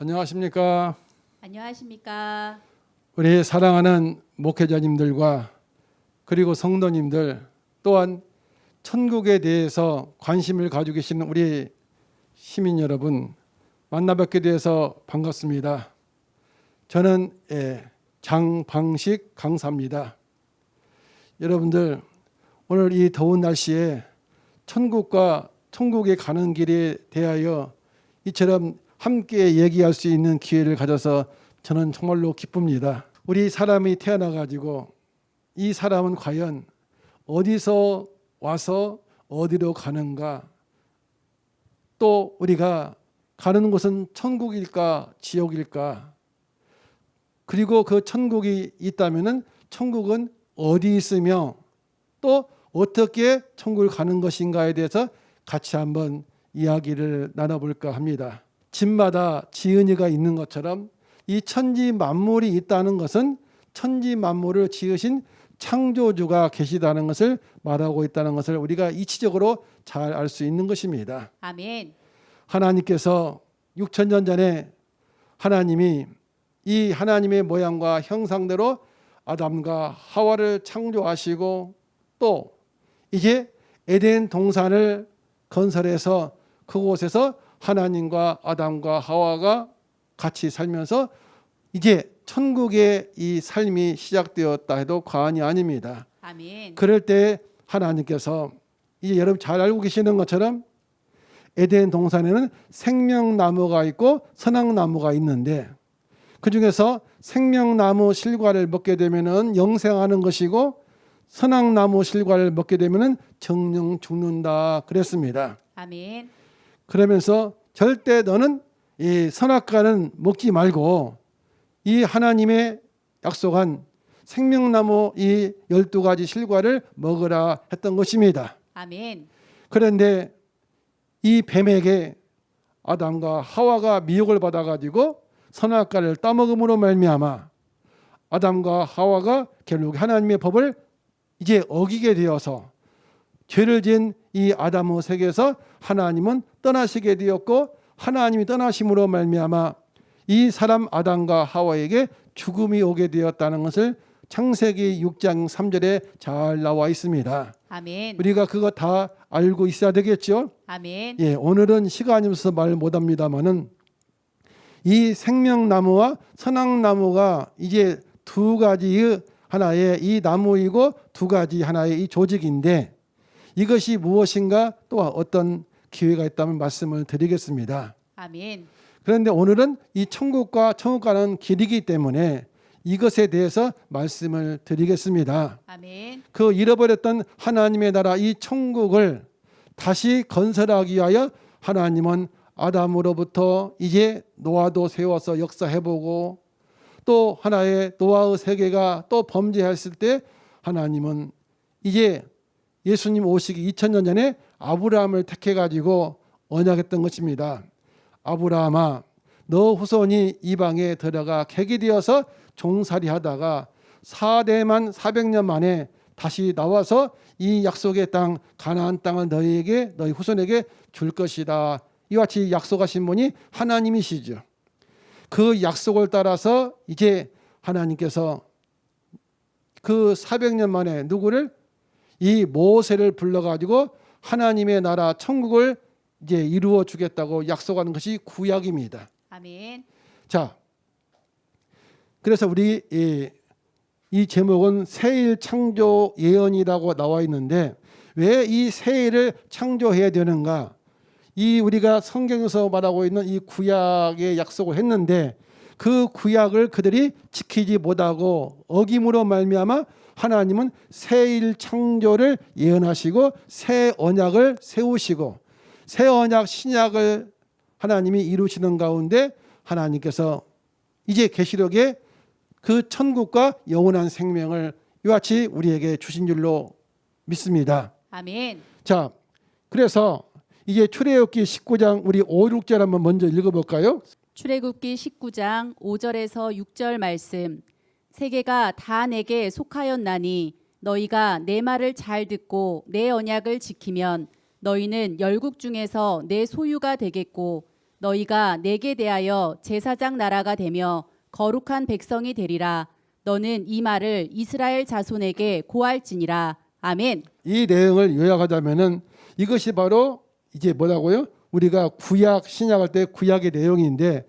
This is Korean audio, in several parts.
안녕하십니까. 안녕하십니까. 우리 사랑하는 목회자님들과 그리고 성도님들 또한 천국에 대해서 관심을 가지고 계시는 우리 시민 여러분 만나 뵙게 되어서 반갑습니다. 저는 장방식 강사입니다. 여러분들 오늘 이 더운 날씨에 천국과 천국에 가는 길에 대하여 이처럼 함께 얘기할 수 있는 기회를 가져서 저는 정말로 기쁩니다. 우리 사람이 태어나 가지고 이 사람은 과연 어디서 와서 어디로 가는가, 또 우리가 가는 곳은 천국일까 지옥일까, 그리고 그 천국이 있다면은 천국은 어디 있으며 또 어떻게 천국을 가는 것인가에 대해서 같이 한번 이야기를 나눠볼까 합니다. 집마다 지은이가 있는 것처럼 이 천지 만물이 있다는 것은 천지 만물을 지으신 창조주가 계시다는 것을 말하고 있다는 것을 우리가 이치적으로 잘 알 수 있는 것입니다. 아멘. 하나님께서 6천년 전에 하나님이 이 하나님의 모양과 형상대로 아담과 하와를 창조하시고 또 이제 에덴 동산을 건설해서 그곳에서 하나님과 아담과 하와가 같이 살면서 이제 천국의 이 삶이 시작되었다 해도 과언이 아닙니다. 아멘. 그럴 때 하나님께서 이제 여러분 잘 알고 계시는 것처럼 에덴 동산에는 생명나무가 있고 선악나무가 있는데 그 중에서 생명나무 실과를 먹게 되면은 영생하는 것이고 선악나무 실과를 먹게 되면은 정령 죽는다 그랬습니다. 아멘. 그러면서 절대 너는 이 선악과는 먹지 말고 이 하나님의 약속한 생명나무 이 12가지 실과를 먹으라 했던 것입니다. 아멘. 그런데 이 뱀에게 아담과 하와가 미혹을 받아가지고 선악과를 따먹음으로 말미암아 아담과 하와가 결국 하나님의 법을 이제 어기게 되어서 죄를 지은 이 아담의 세계에서 하나님은 떠나시게 되었고 하나님이 떠나심으로 말미암아 이 사람 아담과 하와에게 죽음이 오게 되었다는 것을 창세기 6장 3절에 잘 나와 있습니다. 아멘. 우리가 그거 다 알고 있어야 되겠죠? 아멘. 오늘은 시간이 없어서 말 못합니다만은 이 생명나무와 선악나무가 이제 두 가지 하나의 이 나무이고 두 가지 하나의 이 조직인데 이것이 무엇인가 또 어떤 기회가 있다면 말씀을 드리겠습니다. 아멘. 그런데 오늘은 이 천국과 천국 가는 길이기 때문에 이것에 대해서 말씀을 드리겠습니다. 아멘. 그 잃어버렸던 하나님의 나라 이 천국을 다시 건설하기 위하여 하나님은 아담으로부터 이제 노아도 세워서 역사해보고 또 하나의 노아의 세계가 또 범죄했을 때 하나님은 이제 예수님 오시기 2000년 전에 아브라함을 택해가지고 언약했던 것입니다. 아브라함아 너 후손이 이방에 들어가 객이 되어서 종살이 하다가 4대만 400년 만에 다시 나와서 이 약속의 땅 가나안 땅을 너희에게 너희 후손에게 줄 것이다. 이와 같이 약속하신 분이 하나님이시죠. 그 약속을 따라서 이제 하나님께서 그 400년 만에 누구를 이 모세를 불러가지고 하나님의 나라 천국을 이제 이루어 주겠다고 약속하는 것이 구약입니다. 아멘. 자, 그래서 우리 이 제목은 새일 창조 예언이라고 나와 있는데 왜 이 새일을 창조해야 되는가? 이 우리가 성경에서 말하고 있는 이 구약의 약속을 했는데 그 구약을 그들이 지키지 못하고 어김으로 말미암아 하나님은 새일 창조를 예언하시고 새 언약을 세우시고 새 언약 신약을 하나님이 이루시는 가운데 하나님께서 이제 계시록에 그 천국과 영원한 생명을 이와 같이 우리에게 주신 줄로 믿습니다. 아멘. 자, 그래서 이제 출애굽기 19장 우리 5, 6절 한번 먼저 읽어볼까요? 출애굽기 19장 5절에서 6절 말씀. 세계가 다 내게 속하였나니 너희가 내 말을 잘 듣고 내 언약을 지키면 너희는 열국 중에서 내 소유가 되겠고 너희가 내게 대하여 제사장 나라가 되며 거룩한 백성이 되리라. 너는 이 말을 이스라엘 자손에게 고할지니라. 아멘. 이 내용을 요약하자면은 이것이 바로 이제 뭐라고요? 우리가 구약 신약할 때 구약의 내용인데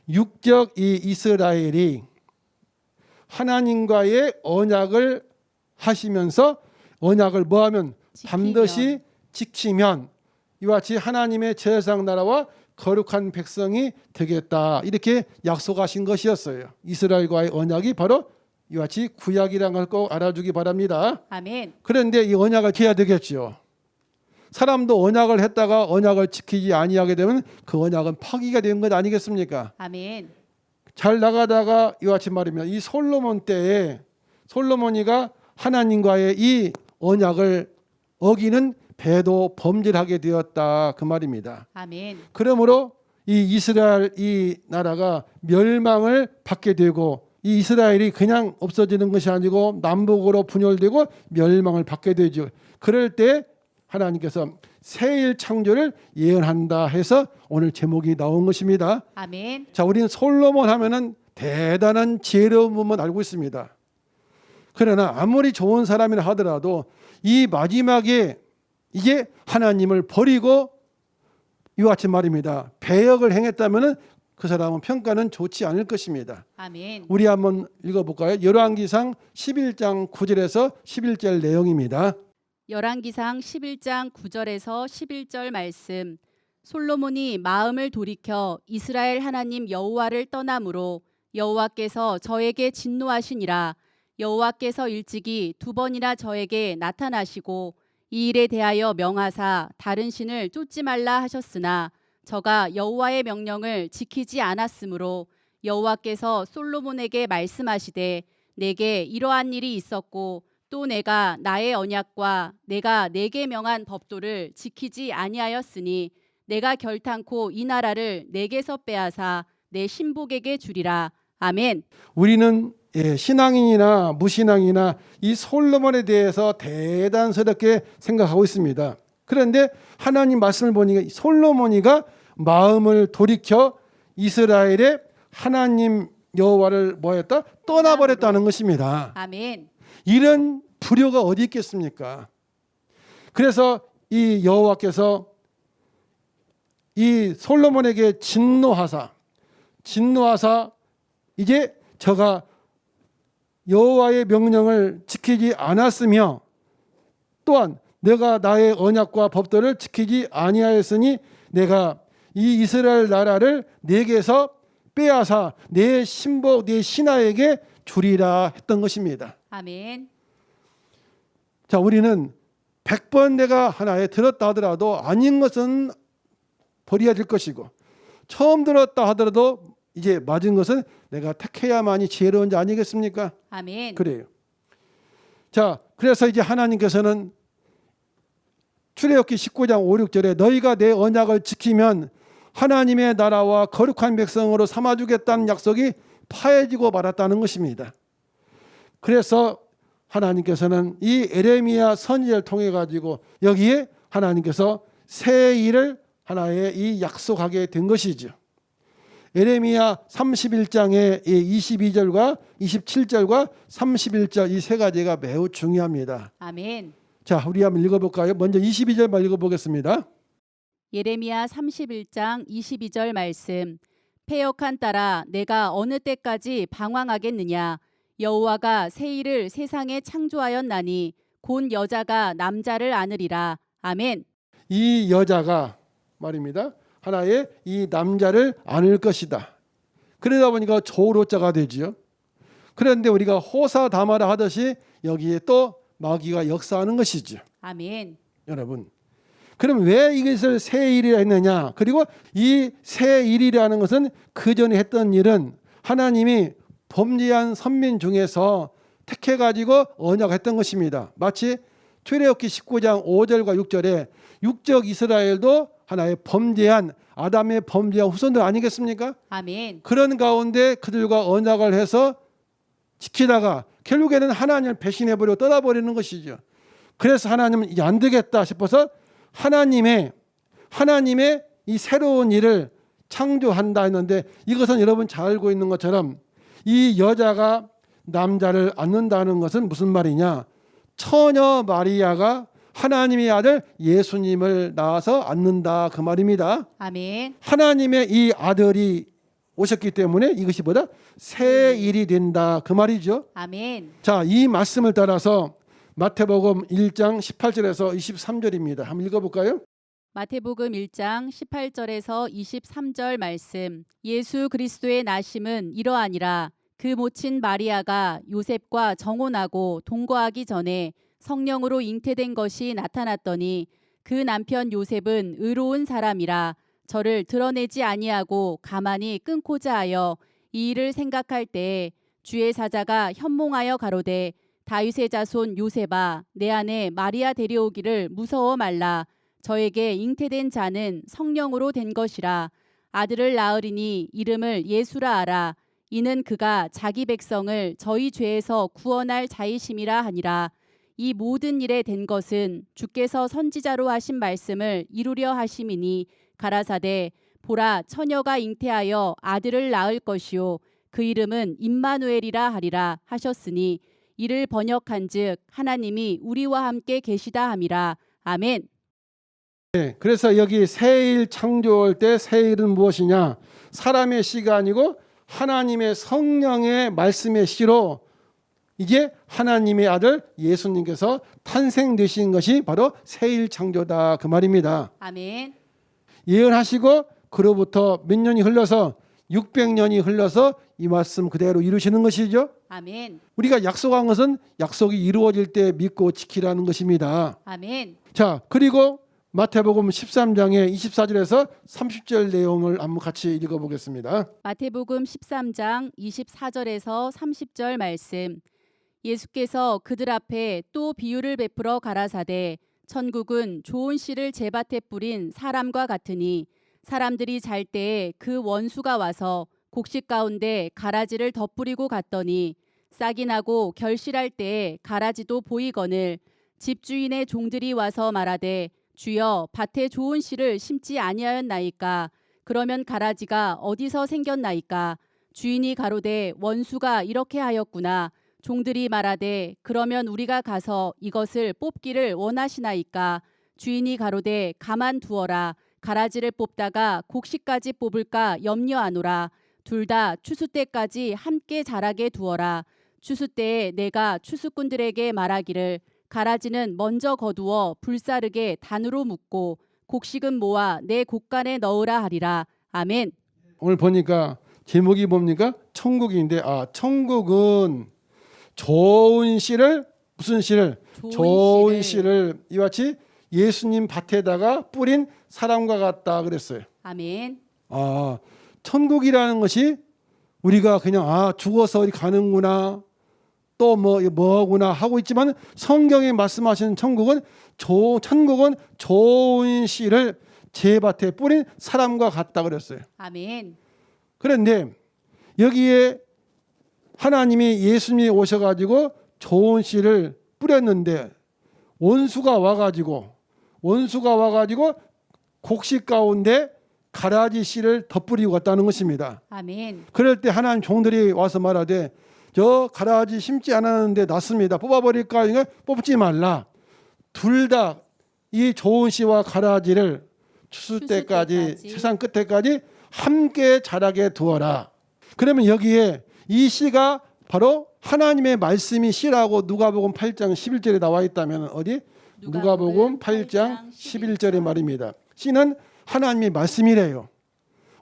육적 이 이스라엘이 하나님과의 언약을 하시면서 언약을 뭐하면 반드시 지키면 이와 같이 하나님의 제사장 나라와 거룩한 백성이 되겠다 이렇게 약속하신 것이었어요. 이스라엘과의 언약이 바로 이와 같이 구약이라는 걸 꼭 알아주기 바랍니다. 아멘. 그런데 이 언약을 지켜야 되겠죠. 사람도 언약을 했다가 언약을 지키지 아니하게 되면 그 언약은 파기가 되는 것 아니겠습니까? 아멘. 잘 나가다가 이와 같이 말이면 이 솔로몬 때에 솔로몬이가 하나님과의 이 언약을 어기는 배도 범죄를 하게 되었다 그 말입니다. 아멘. 그러므로 이 이스라엘 이 나라가 멸망을 받게 되고 이 이스라엘이 그냥 없어지는 것이 아니고 남북으로 분열되고 멸망을 받게 되죠. 그럴 때 하나님께서 새일 창조를 예언한다 해서 오늘 제목이 나온 것입니다. 아멘. 자, 우리는 솔로몬 하면은 대단한 지혜로운 분만 알고 있습니다. 그러나 아무리 좋은 사람이라 하더라도 이 마지막에 이게 하나님을 버리고 이와 같이 말입니다. 배역을 행했다면은 그 사람은 평가는 좋지 않을 것입니다. 아멘. 우리 한번 읽어볼까요? 열왕기상 11장 9절에서 11절 내용입니다. 열왕기상 11장 9절에서 11절 말씀. 솔로몬이 마음을 돌이켜 이스라엘 하나님 여호와를 떠나므로 여호와께서 저에게 진노하시니라. 여호와께서 일찍이 두 번이나 저에게 나타나시고 이 일에 대하여 명하사 다른 신을 쫓지 말라 하셨으나 저가 여호와의 명령을 지키지 않았으므로 여호와께서 솔로몬에게 말씀하시되 내게 이러한 일이 있었고 또 내가 나의 언약과 내가 내게 명한 법도를 지키지 아니하였으니 내가 결탄코 이 나라를 내게서 빼앗아 내 신복에게 주리라. 아멘. 우리는 신앙인이나 무신앙이나 이 솔로몬에 대해서 대단스럽게 생각하고 있습니다. 그런데 하나님 말씀을 보니까 솔로몬이가 마음을 돌이켜 이스라엘의 하나님 여호와를 뭐했다? 떠나버렸다는 것입니다. 아멘. 이런 불효가 어디 있겠습니까? 그래서 이 여호와께서 이 솔로몬에게 진노하사 이제 저가 여호와의 명령을 지키지 않았으며 또한 내가 나의 언약과 법도를 지키지 아니하였으니 내가 이 이스라엘 나라를 내게서 빼앗아 내 신복 내 신하에게 주리라 했던 것입니다. 아멘. 자, 우리는 100번 내가 하나에 들었다 하더라도 아닌 것은 버려야 될 것이고 처음 들었다 하더라도 이제 맞은 것은 내가 택해야만이 지혜로운 자 아니겠습니까? 아멘. 그래요. 자, 그래서 이제 하나님께서는 출애굽기 19장 5, 6절에 너희가 내 언약을 지키면 하나님의 나라와 거룩한 백성으로 삼아주겠다는 약속이 파해지고 말았다는 것입니다. 그래서 하나님께서는 이 에레미야 선지자를 통해 가지고 여기에 하나님께서 새 일을 하나의 이 약속하게 된 것이죠. 에레미야 31장의 22절과 27절과 31절 이 세 가지가 매우 중요합니다. 아멘. 자, 우리 한번 읽어볼까요? 먼저 22절만 읽어보겠습니다. 예레미야 31장 22절 말씀. 패역한 딸아 내가 어느 때까지 방황하겠느냐. 여호와가 새 일을 세상에 창조하였나니 곧 여자가 남자를 안으리라. 아멘. 이 여자가 말입니다. 하나의 이 남자를 안을 것이다. 그러다 보니까 조로자가 되지요. 그런데 우리가 호사다마라 하듯이 여기에 또 마귀가 역사하는 것이죠. 아멘. 여러분, 그럼 왜 이것을 새 일이라 했느냐? 그리고 이 새 일이라는 것은 그 전에 했던 일은 하나님이 범죄한 선민 중에서 택해가지고 언약했던 것입니다. 마치 출애굽기 19장 5절과 6절에 육적 이스라엘도 하나의 범죄한 아담의 범죄한 후손들 아니겠습니까? 아멘. 그런 가운데 그들과 언약을 해서 지키다가 결국에는 하나님을 배신해버리고 떠나버리는 것이죠. 그래서 하나님은 이제 안 되겠다 싶어서 하나님의 이 새로운 일을 창조한다 했는데 이것은 여러분 잘 알고 있는 것처럼 이 여자가 남자를 안는다는 것은 무슨 말이냐? 처녀 마리아가 하나님의 아들 예수님을 낳아서 안는다 그 말입니다. 아멘. 하나님의 이 아들이 오셨기 때문에 이것이 뭐다? 새 일이 된다 그 말이죠. 아멘. 자, 이 말씀을 따라서 마태복음 1장 18절에서 23절입니다. 한번 읽어볼까요? 마태복음 1장 18절에서 23절 말씀. 예수 그리스도의 나심은 이러하니라. 그 모친 마리아가 요셉과 정혼하고 동거하기 전에 성령으로 잉태된 것이 나타났더니 그 남편 요셉은 의로운 사람이라 저를 드러내지 아니하고 가만히 끊고자 하여 이 일을 생각할 때에 주의 사자가 현몽하여 가로되 다윗의 자손 요셉아 내 안에 마리아 데려오기를 무서워 말라. 저에게 잉태된 자는 성령으로 된 것이라. 아들을 낳으리니 이름을 예수라 하라. 이는 그가 자기 백성을 저희 죄에서 구원할 자이심이라 하니라. 이 모든 일에 된 것은 주께서 선지자로 하신 말씀을 이루려 하심이니 가라사대 보라 처녀가 잉태하여 아들을 낳을 것이요 그 이름은 임마누엘이라 하리라 하셨으니 이를 번역한즉 하나님이 우리와 함께 계시다 함이라. 아멘. 네, 그래서 여기 새일 창조할 때 새일은 무엇이냐? 사람의 시가 아니고 하나님의 성령의 말씀의 시로 이제 하나님의 아들 예수님께서 탄생되신 것이 바로 새일 창조다 그 말입니다. 아멘. 예언하시고 그로부터 몇 년이 흘러서 600년이 흘러서 이 말씀 그대로 이루시는 것이죠. 아멘. 우리가 약속한 것은 약속이 이루어질 때 믿고 지키라는 것입니다. 아멘. 자, 그리고 마태복음 13장의 24절에서 30절 내용을 한번 같이 읽어보겠습니다. 마태복음 13장 24절에서 30절 말씀. 예수께서 그들 앞에 또 비유를 베풀어 가라사대 천국은 좋은 씨를 제밭에 뿌린 사람과 같으니 사람들이 잘 때에 그 원수가 와서 곡식 가운데 가라지를 덧뿌리고 갔더니 싹이 나고 결실할 때에 가라지도 보이거늘 집주인의 종들이 와서 말하되 주여 밭에 좋은 씨를 심지 아니하였나이까. 그러면 가라지가 어디서 생겼나이까. 주인이 가로되 원수가 이렇게 하였구나. 종들이 말하되 그러면 우리가 가서 이것을 뽑기를 원하시나이까. 주인이 가로되 가만 두어라. 가라지를 뽑다가 곡식까지 뽑을까 염려하노라. 둘 다 추수 때까지 함께 자라게 두어라. 추수 때에 내가 추수꾼들에게 말하기를 가라지는 먼저 거두어 불사르게 단으로 묶고 곡식은 모아 내 곡간에 넣으라 하리라. 아멘. 오늘 보니까 제목이 뭡니까? 천국인데 천국은 좋은 씨를 무슨 씨를? 좋은 씨를 이와 같이 예수님 밭에다가 뿌린 사람과 같다 그랬어요. 아멘. 천국이라는 것이 우리가 그냥 죽어서 어디 가는구나 또 뭐구나 하고 있지만 성경에 말씀하시는 천국은 좋은 씨를 제 밭에 뿌린 사람과 같다 그랬어요. 아멘. 그런데 여기에 하나님이 예수님이 오셔가지고 좋은 씨를 뿌렸는데 원수가 와가지고 곡식 가운데 가라지 씨를 덧뿌리고 갔다는 것입니다. 아멘. 그럴 때 하나님 종들이 와서 말하되 저 가라지 심지 않았는데 났습니다. 뽑아버릴까? 이거 뽑지 말라. 둘 다 이 좋은 씨와 가라지를 추수 때까지 세상 끝에까지 함께 자라게 두어라. 그러면 여기에 이 씨가 바로 하나님의 말씀이 씨라고 누가복음 8장 11절에 나와 있다면 어디? 누가복음 8장 11절의 말입니다. 씨는 하나님의 말씀이래요.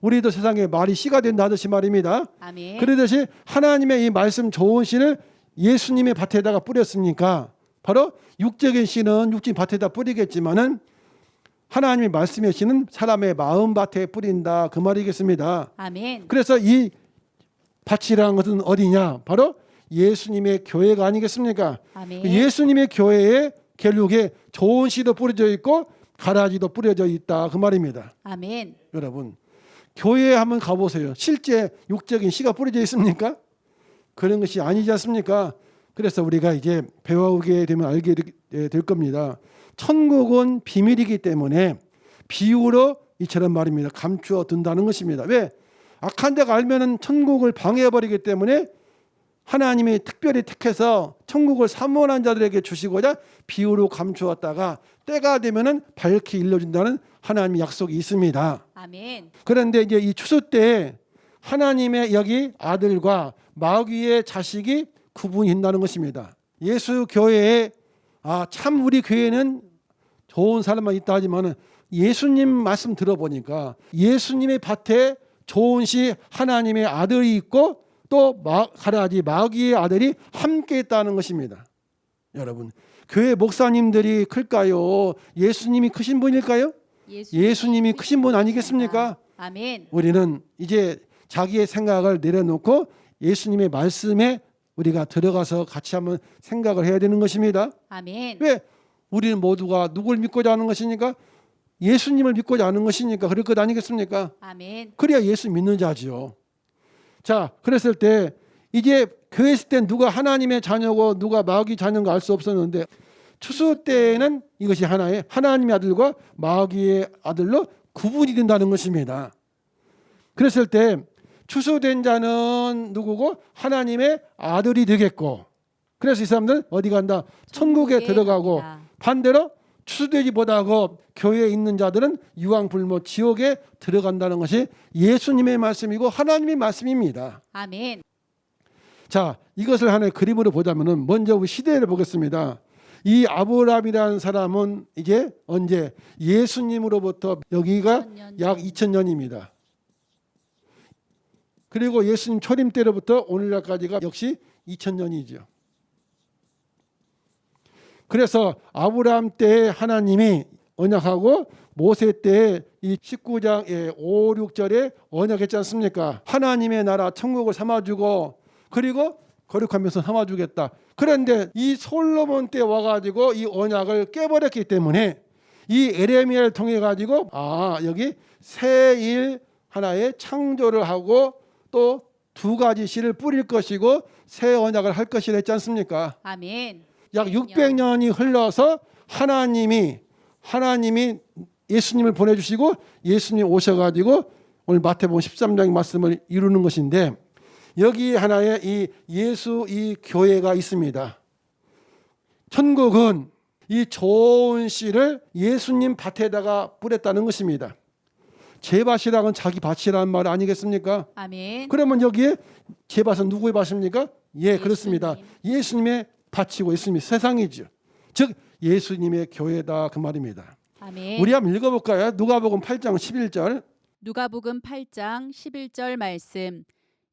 우리도 세상에 말이 씨가 된다 하듯이 말입니다. 아멘. 그러듯이 하나님의 이 말씀 좋은 씨를 예수님의 밭에다가 뿌렸으니까 바로 육적인 씨는 육진 밭에다 뿌리겠지만은 하나님의 말씀의 씨는 사람의 마음 밭에 뿌린다 그 말이겠습니다. 아멘. 그래서 이 밭이라는 것은 어디냐? 바로 예수님의 교회가 아니겠습니까? 아멘. 예수님의 교회에 결국에 좋은 씨도 뿌려져 있고 가라지도 뿌려져 있다 그 말입니다. 아멘. 여러분 교회에 한번 가보세요. 실제 육적인 씨가 뿌려져 있습니까? 그런 것이 아니지 않습니까? 그래서 우리가 이제 배워오게 되면 알게 될 겁니다. 천국은 비밀이기 때문에 비유로 이처럼 말입니다. 감추어 둔다는 것입니다. 왜? 악한 자가 알면은 천국을 방해해버리기 때문에 하나님이 특별히 택해서 천국을 사모하는 자들에게 주시고자 비유로 감추었다가 때가 되면은 밝히 일러준다는 하나님의 약속이 있습니다. 아멘. 그런데 이제 이 추수 때 하나님의 여기 아들과 마귀의 자식이 구분이 된다는 것입니다. 예수 교회에 참 우리 교회는 좋은 사람만 있다 하지만은 예수님 말씀 들어보니까 예수님의 밭에 좋은 시 하나님의 아들이 있고 또 가라지 마귀의 아들이 함께 있다는 것입니다. 여러분, 교회 목사님들이 클까요? 예수님이 크신 분일까요? 예수님이 크신 분 아니겠습니까? 아멘. 우리는 이제 자기의 생각을 내려놓고 예수님의 말씀에 우리가 들어가서 같이 한번 생각을 해야 되는 것입니다. 아멘. 왜? 우리는 모두가 누굴 믿고자 하는 것이니까? 예수님을 믿고자 하는 것이니까 그럴 것 아니겠습니까? 아멘. 그래야 예수 믿는 자지요. 자, 그랬을 때 이제 교회 있을 때 누가 하나님의 자녀고 누가 마귀 자녀인가 알 수 없었는데 추수 때에는 이것이 하나의 하나님의 아들과 마귀의 아들로 구분이 된다는 것입니다. 그랬을 때 추수된 자는 누구고? 하나님의 아들이 되겠고, 그래서 이 사람들은 어디 간다? 천국에 들어가고, 갑니다. 반대로 추수되지 못하고 교회에 있는 자들은 유황불모 지옥에 들어간다는 것이 예수님의 말씀이고 하나님의 말씀입니다. 아멘. 자, 이것을 하나의 그림으로 보자면은 먼저 우리 시대를 보겠습니다. 이 아브라함이라는 사람은 이제 언제? 예수님으로부터 여기가 2000년 약 2000년입니다. 그리고 예수님 초림 때로부터 오늘날까지가 역시 2000년이죠. 그래서 아브라함 때 하나님이 언약하고 모세 때 이 19장 5, 6절에 언약했지 않습니까? 하나님의 나라 천국을 삼아주고 그리고 거룩하면서 삼아주겠다. 그런데 이 솔로몬 때 와가지고 이 언약을 깨버렸기 때문에 이 에레미야를 통해 가지고 여기 새 일 하나의 창조를 하고 또 두 가지 씨를 뿌릴 것이고 새 언약을 할 것이라 했지 않습니까? 아멘. 약 600년이 흘러서 하나님이 예수님을 보내주시고 예수님 오셔가지고 오늘 마태복음 13장 말씀을 이루는 것인데 여기 하나의 이 예수 이 교회가 있습니다. 천국은 이 좋은 씨를 예수님 밭에다가 뿌렸다는 것입니다. 제 밭이라는 자기 밭이라는 말 아니겠습니까? 아멘. 그러면 여기에 제 밭은 누구의 밭입니까? 예, 그렇습니다. 예수님의 밭이고 예수님의 세상이죠. 즉 예수님의 교회다 그 말입니다. 아멘. 우리 한번 읽어볼까요? 누가복음 8장 11절. 누가복음 8장 11절 말씀.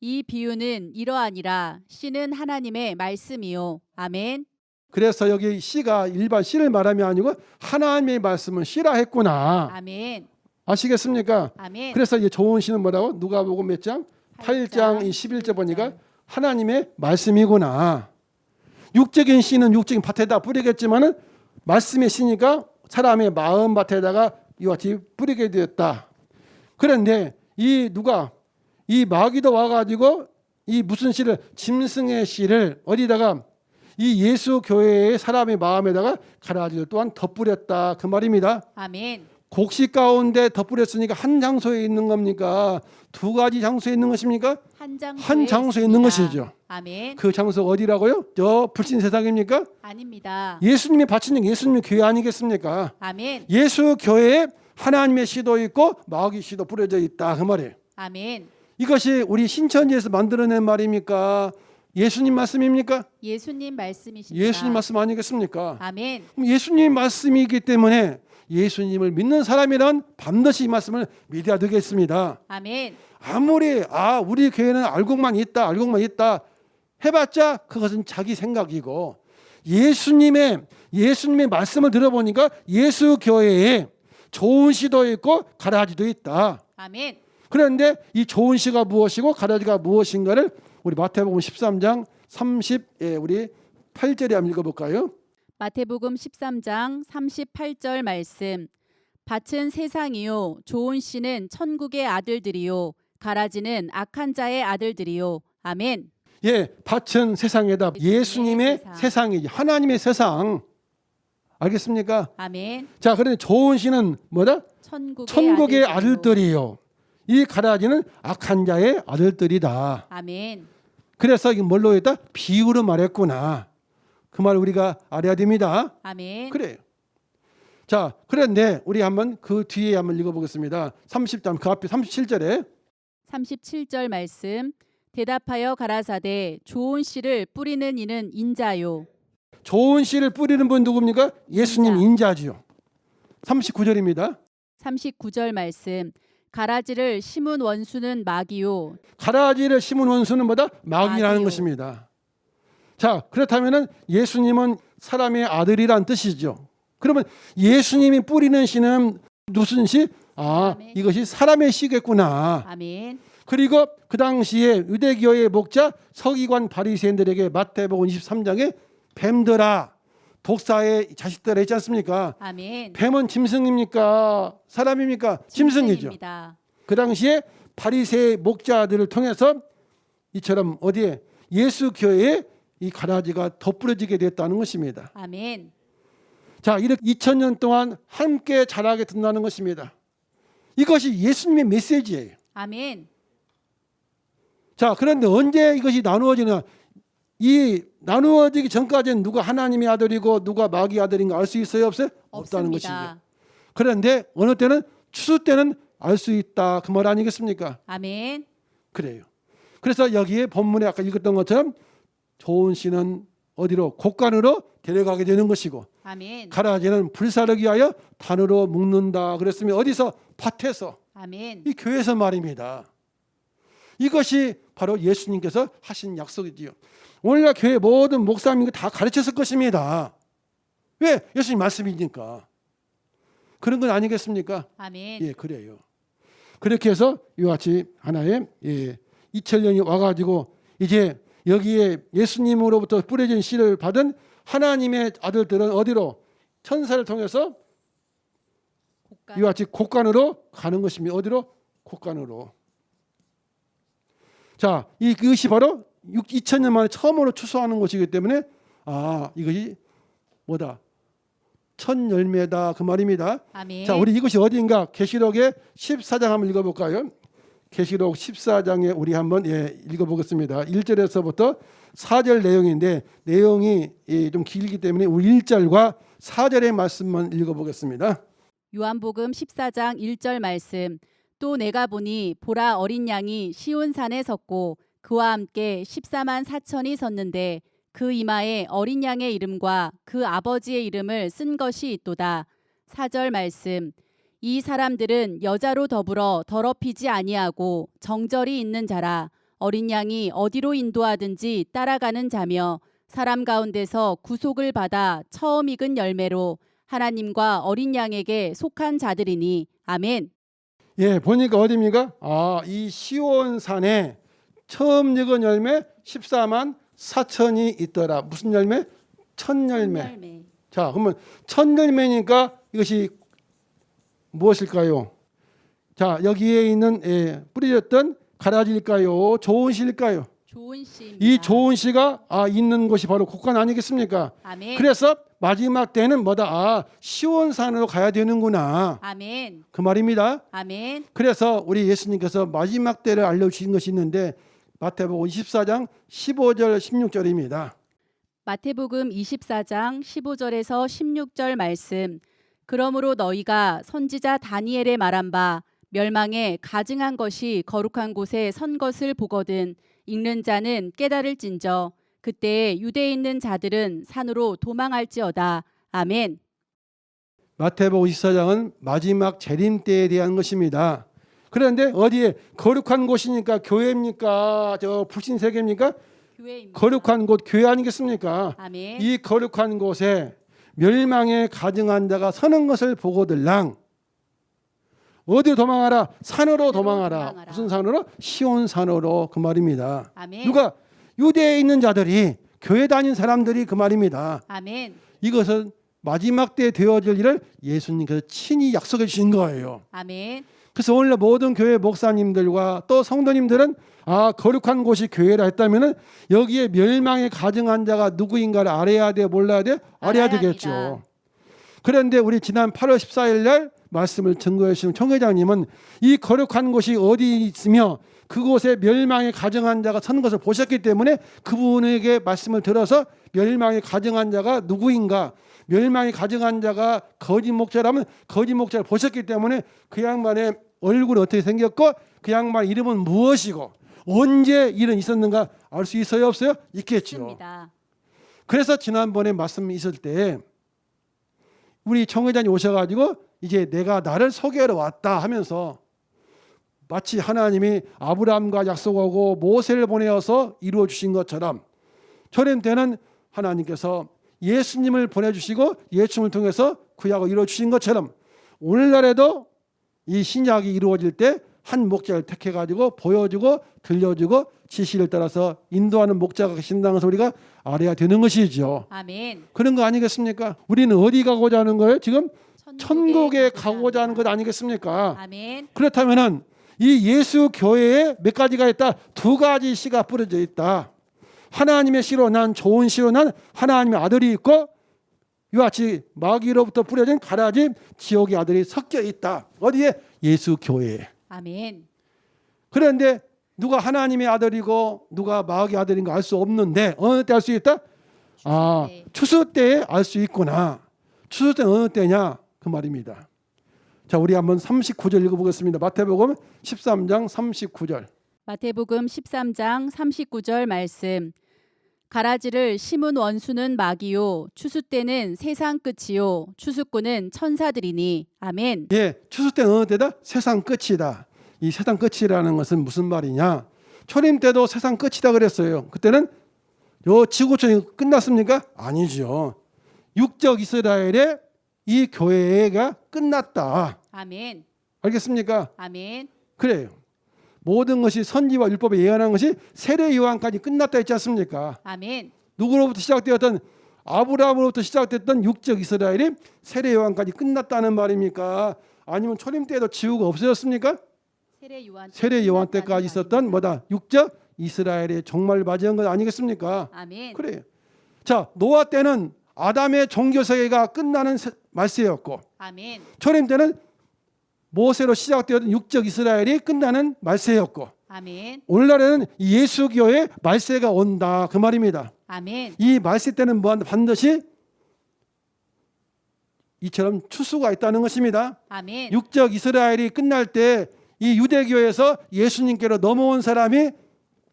이 비유는 이러하니라. 씨는 하나님의 말씀이요. 아멘. 그래서 여기 씨가 일반 씨를 말함이 아니고 하나님의 말씀은 씨라 했구나. 아멘. 아시겠습니까? 아멘. 그래서 이제 좋은 씨는 뭐라고? 누가복음 몇 장? 8장 11절 보니까 하나님의 말씀이구나. 육적인 씨는 육적인 밭에다 뿌리겠지만은 말씀의 씨니까 사람의 마음 밭에다가 이와 같이 뿌리게 되었다. 그런데 이 마귀도 와가지고 이 무슨 씨를 짐승의 씨를 어디다가 이 예수 교회의 사람의 마음에다가 가라지를 또한 덧뿌렸다 그 말입니다. 아멘. 곡식 가운데 덧뿌렸으니까 한 장소에 있는 겁니까? 두 가지 장소에 있는 것입니까? 한 장소에 있는 것이죠. 아멘. 그 장소가 어디라고요? 저 불신 세상입니까? 아닙니다. 예수님의 바치는 예수님의 교회 아니겠습니까? 아멘. 예수 교회에 하나님의 씨도 있고 마귀 씨도 뿌려져 있다 그 말이에요. 아멘. 이것이 우리 신천지에서 만들어낸 말입니까? 예수님 말씀입니까? 예수님 말씀이십니다. 예수님 말씀 아니겠습니까? 아멘. 그럼 예수님 말씀이기 때문에 예수님을 믿는 사람이란 반드시 이 말씀을 믿어야 되겠습니다. 아멘. 아무리 우리 교회는 알고만 있다 해봤자 그것은 자기 생각이고 예수님의 말씀을 들어보니까 예수 교회에 좋은 씨도 있고 가라지도 있다. 아멘. 그런데 이 좋은 씨가 무엇이고 가라지가 무엇인가를 우리 마태복음 13장 우리 8절에 한번 읽어볼까요? 마태복음 13장 38절 말씀. 밭은 세상이요 좋은 씨는 천국의 아들들이요 가라지는 악한 자의 아들들이요. 아멘. 예, 밭은 세상에다 예수님의 세상이지 하나님의 세상 알겠습니까? 아멘. 자, 그런데 좋은 씨는 뭐다? 천국의 아들로. 아들들이요. 이 가라지는 악한 자의 아들들이다. 아멘. 그래서 이게 뭘로 했다? 비유로 말했구나. 그 말 우리가 알아야 됩니다. 아멘. 그래요. 자, 그런데 우리 한번 그 뒤에 한번 읽어보겠습니다. 30장 그 앞에 37절에 37절 말씀. 대답하여 가라사대 좋은 씨를 뿌리는 이는 인자요. 좋은 씨를 뿌리는 분 누굽니까? 예수님 인자지요. 39절입니다. 39절 말씀. 가라지를 심은 원수는 마귀요. 가라지를 심은 원수는 뭐다? 마귀라는 마귀요. 것입니다. 자, 그렇다면은 예수님은 사람의 아들이란 뜻이죠. 그러면 예수님이 뿌리는 씨는 무슨 씨? 아멘. 이것이 사람의 씨겠구나. 아멘. 그리고 그 당시에 유대교의 목자 서기관 바리새인들에게 마태복음 23장에 뱀들아 독사의 자식들아 있지 않습니까? 아멘. 뱀은 짐승입니까? 사람입니까? 짐승이죠. 짐승입니다. 그 당시에 바리새 목자들을 통해서 이처럼 어디에 예수 교회에 이 가라지가 덧부러지게 됐다는 것입니다. 아멘. 자, 이렇게 2000년 동안 함께 자라게 된다는 것입니다. 이것이 예수님의 메시지예요. 아멘. 자, 그런데 언제 이것이 나누어지냐? 이 나누어지기 전까지는 누가 하나님의 아들이고 누가 마귀 아들인가 알 수 있어요, 없어요? 없다는 것이죠. 없습니다. 그런데 어느 때는 추수 때는 알 수 있다 그 말 아니겠습니까? 아멘. 그래요. 그래서 여기에 본문에 아까 읽었던 것처럼 좋은 씨는 어디로? 곡간으로 데려가게 되는 것이고 아멘. 가라지는 불사르기 위하여 단으로 묶는다 그랬으면 어디서? 밭에서. 아멘. 이 교회에서 말입니다. 이것이 바로 예수님께서 하신 약속이지요. 오늘날 교회 모든 목사님이 다 가르쳤을 것입니다. 왜? 예수님 말씀이니까. 그런 건 아니겠습니까? 아멘. 예, 그래요. 그렇게 해서 이와 같이 하나의 2000년이 와가지고 이제 여기에 예수님으로부터 뿌려진 씨를 받은 하나님의 아들들은 어디로? 천사를 통해서 곡간. 이와 같이 곡간으로 가는 것입니다. 어디로? 곡간으로. 자, 이것이 바로 2000년 만에 처음으로 추수하는 것이기 때문에 이것이 뭐다? 첫 열매다 그 말입니다. 아멘. 자, 우리 이것이 어디인가? 계시록의 14장 한번 읽어볼까요? 계시록 14장에 우리 한번 읽어보겠습니다. 1절에서부터 4절 내용인데 내용이 좀 길기 때문에 우리 1절과 4절의 말씀만 읽어보겠습니다. 요한복음 14장 1절 말씀. 또 내가 보니 보라 어린 양이 시온산에 섰고 그와 함께 14만 4천이 섰는데 그 이마에 어린 양의 이름과 그 아버지의 이름을 쓴 것이 있도다. 4절 말씀. 이 사람들은 여자로 더불어 더럽히지 아니하고 정절이 있는 자라. 어린 양이 어디로 인도하든지 따라가는 자며 사람 가운데서 구속을 받아 처음 익은 열매로 하나님과 어린 양에게 속한 자들이니. 아멘. 예, 보니까 어디입니까? 이 시온산에 처음 익은 열매 14만 4천이 있더라. 무슨 열매? 첫 열매. 자, 그러면 첫 열매니까 이것이 무엇일까요? 자, 여기에 있는 뿌려졌던 가라지일까요? 좋은 씨일까요? 좋은 씨입니다. 이 좋은 씨가 있는 곳이 바로 곡간 아니겠습니까? 아멘. 그래서 마지막 때는 뭐다? 시온산으로 가야 되는구나. 아멘. 그 말입니다. 아멘. 그래서 우리 예수님께서 마지막 때를 알려주신 것이 있는데 마태복음 24장 15절 16절입니다. 마태복음 24장 15절에서 16절 말씀. 그러므로 너희가 선지자 다니엘의 말한 바 멸망에 가증한 것이 거룩한 곳에 선 것을 보거든 읽는 자는 깨달을진저 그때에 유대에 있는 자들은 산으로 도망할지어다. 아멘. 마태복음 24장은 마지막 재림 때에 대한 것입니다. 그런데 어디에? 거룩한 곳이니까 교회입니까? 저 불신 세계입니까? 교회입니다. 거룩한 곳 교회 아니겠습니까? 아멘. 이 거룩한 곳에 멸망에 가증한 자가 서는 것을 보고들랑 어디로 도망하라? 산으로 도망하라. 무슨 산으로? 시온산으로 그 말입니다. 아멘. 누가? 유대에 있는 자들이 교회 다닌 사람들이 그 말입니다. 아멘. 이것은 마지막 때 되어질 일을 예수님께서 친히 약속해 주신 거예요. 아멘. 그래서 오늘 모든 교회 목사님들과 또 성도님들은 거룩한 곳이 교회라 했다면은 여기에 멸망에 가증한 자가 누구인가를 알아야 돼, 몰라야 돼? 알아야 알아야 되겠죠. 합니다. 그런데 우리 지난 8월 14일 날 말씀을 증거해 주신 총회장님은 이 거룩한 곳이 어디 있으며 그곳에 멸망에 가정한 자가 선 것을 보셨기 때문에 그분에게 말씀을 들어서 멸망에 가정한 자가 누구인가, 멸망에 가정한 자가 거짓 목자라면 거짓 목자를 보셨기 때문에 그 양반의 얼굴은 어떻게 생겼고 그 양반 이름은 무엇이고 언제 일은 있었는가 알 수 있어요, 없어요? 있겠죠. 있습니다. 그래서 지난번에 말씀이 있을 때 우리 총회장이 오셔가지고 이제 내가 나를 소개하러 왔다 하면서 마치 하나님이 아브라함과 약속하고 모세를 보내어서 이루어 주신 것처럼 초림 때는 하나님께서 예수님을 보내주시고 예수님을 통해서 구약을 이루어 주신 것처럼 오늘날에도 이 신약이 이루어질 때 한 목자를 택해가지고 보여주고 들려주고 지시를 따라서 인도하는 목자가 계신다는 것을 우리가 알아야 되는 것이죠. 아멘. 그런 거 아니겠습니까? 우리는 어디 가고자 하는 거예요? 지금 천국에 가고자 하는 합니다. 것 아니겠습니까? 아멘. 그렇다면은 이 예수 교회에 몇 가지가 있다? 두 가지 씨가 뿌려져 있다. 하나님의 씨로 난 좋은 씨로 난 하나님의 아들이 있고 이와 같이 마귀로부터 뿌려진 가라지 지옥의 아들이 섞여 있다. 어디에? 예수 교회에. 아멘. 그런데 누가 하나님의 아들이고 누가 마귀의 아들인가 알 수 없는데 어느 때 알 수 있다? 아, 추수 때에 알 수 있구나. 추수 때는 어느 때냐? 그 말입니다. 자, 우리 한번 39절 읽어보겠습니다. 마태복음 13장 39절. 마태복음 13장 39절 말씀. 가라지를 심은 원수는 마귀요 추수 때는 세상 끝이요 추수꾼은 천사들이니. 아멘. 예, 추수 때는 어느 때다? 세상 끝이다. 이 세상 끝이라는 것은 무슨 말이냐? 초림 때도 세상 끝이다 그랬어요. 그때는 요 지구촌이 끝났습니까? 아니죠. 육적 이스라엘의 이 교회가 끝났다. 아멘. 알겠습니까? 아멘. 그래요. 모든 것이 선지와 율법에 예언한 것이 세례 요한까지 끝났다 했지 않습니까? 아멘. 누구로부터 시작되었던 아브라함으로부터 시작됐던 육적 이스라엘이 세례 요한까지 끝났다는 말입니까? 아니면 초림 때에도 지구가 없어졌습니까? 세례 요한 때까지 있었던 뭐다? 육적 이스라엘의 종말 맞이한 것 아니겠습니까? 아멘. 그래요. 자, 노아 때는 아담의 종교 세계가 끝나는 말세였고 아멘. 초림 때는 모세로 시작되었던 육적 이스라엘이 끝나는 말세였고 아멘. 오늘날에는 예수교의 말세가 온다 그 말입니다. 아멘. 이 말세 때는 반드시 이처럼 추수가 있다는 것입니다. 아멘. 육적 이스라엘이 끝날 때 이 유대교에서 예수님께로 넘어온 사람이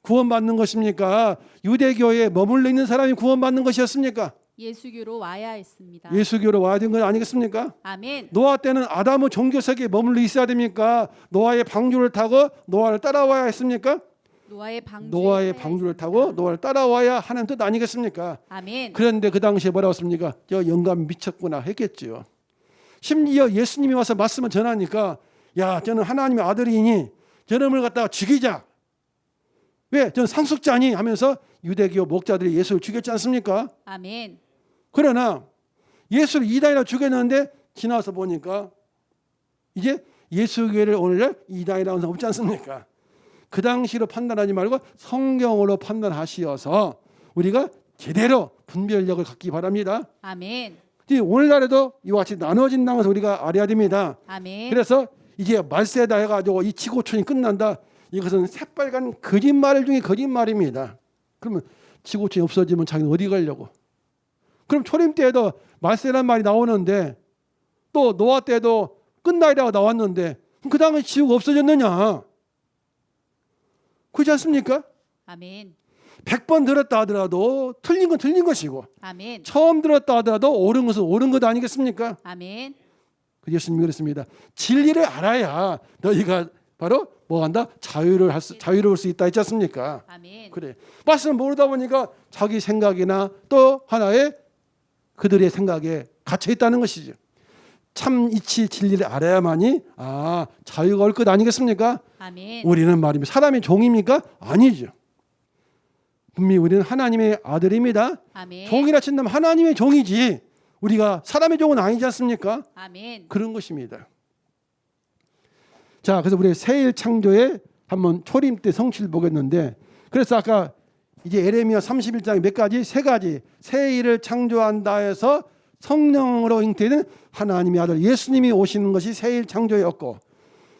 구원받는 것입니까? 유대교에 머물러 있는 사람이 구원받는 것이었습니까? 예수교로 와야 했습니다. 예수교로 와야 되는 건 아니겠습니까? 아멘. 노아 때는 아담의 종교 세계에 머물러 있어야 됩니까? 노아의 방주를 타고 노아를 따라와야 했습니까? 노아의 방주를 타고 노아를 따라와야 하는 뜻 아니겠습니까? 아멘. 그런데 그 당시에 뭐라고 했습니까? 저 영감 미쳤구나 했겠죠. 심지어 예수님이 와서 말씀을 전하니까 야, 저는 하나님의 아들이니 저놈을 갖다가 죽이자. 왜? 저는 상속자니 하면서 유대교 목자들이 예수를 죽였지 않습니까? 아멘. 그러나 예수를 이단이라 죽였는데 지나서 보니까 이제 예수교회를 오늘날 이단이라는 사람 없지 않습니까? 그 당시로 판단하지 말고 성경으로 판단하시어서 우리가 제대로 분별력을 갖기 바랍니다. 아멘. 오늘날에도 이와 같이 나눠진다는 것을 우리가 알아야 됩니다. 아멘. 그래서 이제 말세다 해가지고 이 지구촌이 끝난다. 이것은 새빨간 거짓말 중에 거짓말입니다. 그러면 지구촌이 없어지면 자기는 어디 가려고? 그럼 초림 때에도 말세란 말이 나오는데 또 노아 때도 끝나리라고 나왔는데 그 당시 지구가 없어졌느냐? 그렇지 않습니까? 아멘. 100번 들었다 하더라도 틀린 건 틀린 것이고 아멘. 처음 들었다 하더라도 옳은 것은 옳은 것 아니겠습니까? 아멘. 예수님이 그랬습니다. 진리를 알아야 너희가 바로 뭐한다? 자유로울 수 있다 했지 않습니까? 아멘. 그래. 말씀 모르다 보니까 자기 생각이나 또 하나의 그들의 생각에 갇혀 있다는 것이죠. 참 이치 진리를 알아야만이 자유가 올 것 아니겠습니까? 아멘. 우리는 말입니다. 사람이 종입니까? 아니죠. 분명히 우리는 하나님의 아들입니다. 아멘. 종이라 친다면 하나님의 종이지 우리가 사람의 종은 아니지 않습니까? 아멘. 그런 것입니다. 자, 그래서 우리 새일 창조에 한번 초림 때 성취를 보겠는데 그래서 아까 이제 에레미야 31장에 몇 가지? 세 가지 새일을 창조한다 해서 성령으로 잉태된 하나님의 아들 예수님이 오시는 것이 새일 창조였고,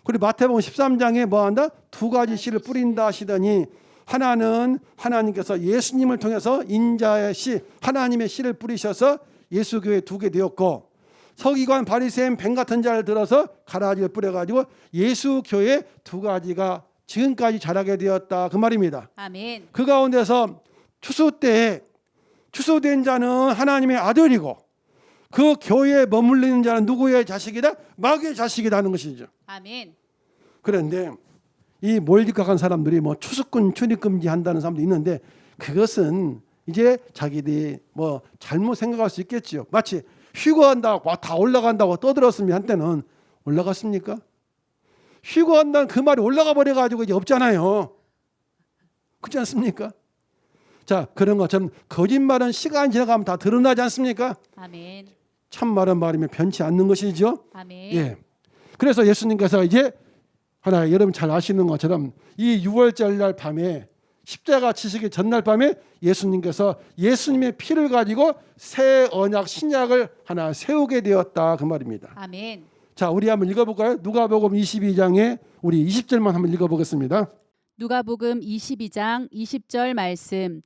그리고 마태복음 13장에 뭐한다? 두 가지 씨를 뿌린다 하시더니, 하나는 하나님께서 예수님을 통해서 인자의 씨, 하나님의 씨를 뿌리셔서 예수교회 두게 되었고, 서기관 바리새인 뱀 같은 자를 들어서 가라지를 뿌려가지고 예수교회 두 가지가 지금까지 자라게 되었다 그 말입니다. 아멘. 그 가운데서 추수 때에 추수된 자는 하나님의 아들이고, 그 교회에 머물리는 자는 누구의 자식이다? 마귀의 자식이다 하는 것이죠. 아멘. 그런데 이 몰디각한 사람들이 뭐 추수꾼 출입금지 한다는 사람도 있는데, 그것은 이제 자기들이 뭐 잘못 생각할 수 있겠죠. 마치 휴거한다고 다 올라간다고 떠들었으면 한때는 올라갔습니까? 휴거한다는 그 말이 올라가 버려가지고 이제 없잖아요. 그렇지 않습니까? 자, 그런 것처럼 거짓말은 시간이 지나가면 다 드러나지 않습니까? 아멘. 참말은 말이면 변치 않는 것이죠. 아멘. 예. 그래서 예수님께서 이제 하나 여러분 잘 아시는 것처럼 이 6월절 날 밤에 십자가 지시기 전날 밤에 예수님께서 예수님의 피를 가지고 새 언약 신약을 하나 세우게 되었다 그 말입니다. 아멘. 자, 우리 한번 읽어볼까요? 누가복음 22장에 우리 20절만 한번 읽어보겠습니다. 누가복음 22장 20절 말씀.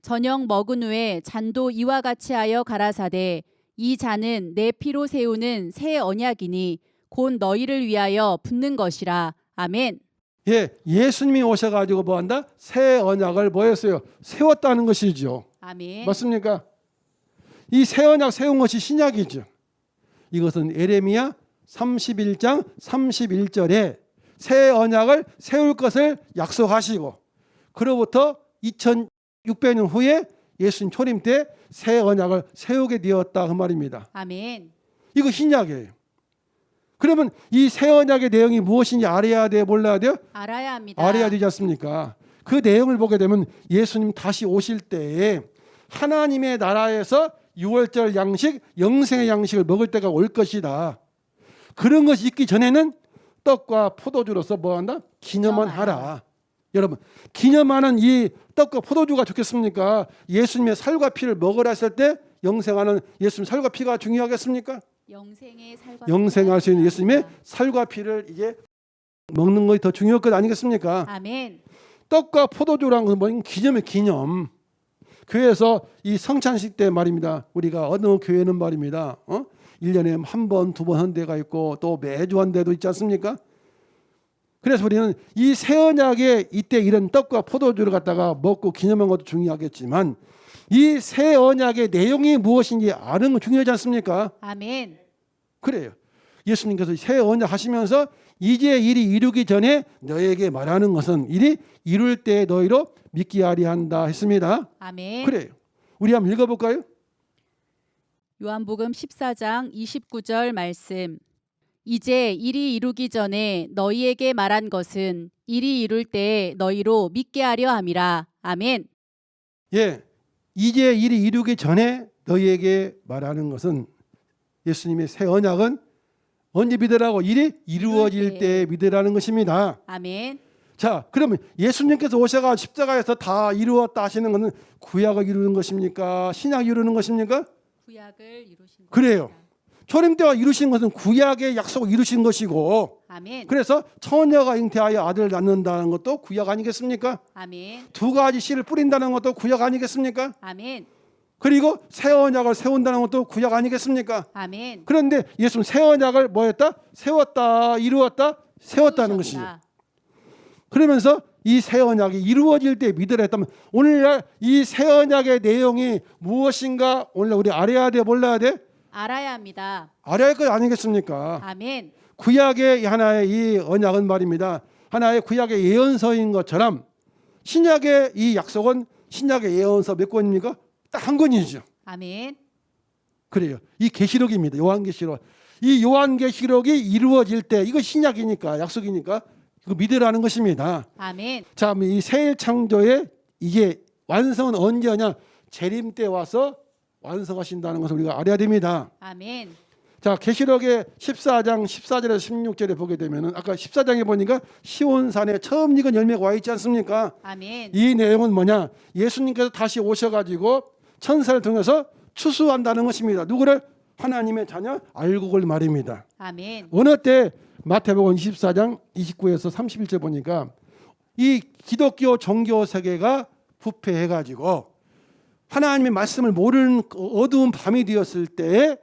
저녁 먹은 후에 잔도 이와 같이 하여 가라사대 이 잔은 내 피로 세우는 새 언약이니 곧 너희를 위하여 붓는 것이라. 아멘. 예, 예수님이 오셔가지고 뭐한다? 새 언약을 뭐였어요? 세웠다는 것이죠. 아멘. 맞습니까? 이 새 언약 세운 것이 신약이죠. 이것은 에레미야 31장 31절에 새 언약을 세울 것을 약속하시고, 그로부터 2600년 후에 예수님 초림 때 새 언약을 세우게 되었다 그 말입니다. 아멘. 이거 신약이에요. 그러면 이 새 언약의 내용이 무엇인지 알아야 돼요? 몰라야 돼요? 알아야 합니다. 알아야 되지 않습니까? 그 내용을 보게 되면 예수님 다시 오실 때에 하나님의 나라에서 6월절 양식, 영생의 양식을 먹을 때가 올 것이다. 그런 것이 있기 전에는 떡과 포도주로서 뭐한다? 기념은 하라. 여러분, 기념하는 이 떡과 포도주가 좋겠습니까? 예수님의 살과 피를 먹으라 했을 때 영생하는 예수님 살과 피가 중요하겠습니까? 영생의 살과 영생할 수 있는 피가 예수님의 중요합니다. 살과 피를 이제 먹는 것이 더 중요할 것 아니겠습니까? 아멘. 떡과 포도주라는 건 뭐냐면 기념의 기념. 교회에서 이 성찬식 때 말입니다. 우리가 어느 교회는 말입니다. 1년에 한 번, 두 번 한 데가 있고 또 매주 한 데도 있지 않습니까? 그래서 우리는 이 새 언약에 이때 이런 떡과 포도주를 갖다가 먹고 기념한 것도 중요하겠지만, 이 새 언약의 내용이 무엇인지 아는 건 중요하지 않습니까? 아멘. 그래요. 예수님께서 새 언약 하시면서 이제 일이 이루기 전에 너에게 말하는 것은 일이 이룰 때 너희로 믿게 하리 한다 했습니다. 아멘. 그래요. 우리 한번 읽어볼까요? 요한복음 14장 29절 말씀. 이제 일이 이루기 전에 너희에게 말한 것은 일이 이룰 때 너희로 믿게 하려 함이라. 아멘. 예, 이제 일이 이루기 전에 너희에게 말하는 것은, 예수님의 새 언약은 언제 믿으라고? 일이 이루어질 때 믿으라는 것입니다. 아멘. 자, 그러면 예수님께서 오셔가 십자가에서 다 이루었다 하시는 것은 구약을 이루는 것입니까? 신약을 이루는 것입니까? 구약을 이루신 그래요. 것입니다. 초림 때와 이루신 것은 구약의 약속을 이루신 것이고, 아멘. 그래서 처녀가 잉태하여 아들을 낳는다는 것도 구약 아니겠습니까? 아멘. 두 가지 씨를 뿌린다는 것도 구약 아니겠습니까? 아멘. 그리고 새 언약을 세운다는 것도 구약 아니겠습니까? 아멘. 그런데 예수는 새 언약을 뭐 했다? 세웠다, 이루었다, 세웠다는 것이죠. 세우셨다. 그러면서 이 새 언약이 이루어질 때 믿으라 했다면, 오늘날 이 새 언약의 내용이 무엇인가 오늘날 우리 알아야 돼, 몰라야 돼? 알아야 합니다. 알아야 할 것 아니겠습니까? 아멘. 구약의 하나의 이 언약은 말입니다, 하나의 구약의 예언서인 것처럼 신약의 이 약속은 신약의 예언서 몇 권입니까? 딱 한 권이죠. 아멘. 그래요. 이 계시록입니다. 요한계시록. 이 요한계시록이 이루어질 때, 이거 신약이니까, 약속이니까 이거 믿으라는 것입니다. 아멘. 자, 이 새일 창조의 이게 완성은 언제 하냐? 재림 때 와서 완성하신다는 것을 우리가 알아야 됩니다. 아멘. 자, 계시록의 14장 14절에서 16절에 보게 되면은, 아까 14장에 보니까 시온산에 처음 익은 열매가 와 있지 않습니까? 아멘. 이 내용은 뭐냐? 예수님께서 다시 오셔가지고 천사를 통해서 추수한다는 것입니다. 누구를? 하나님의 자녀 알곡을 말입니다. 아멘. 어느 때 마태복음 24장 29에서 31절 보니까 이 기독교 종교 세계가 부패해가지고 하나님의 말씀을 모르는 어두운 밤이 되었을 때에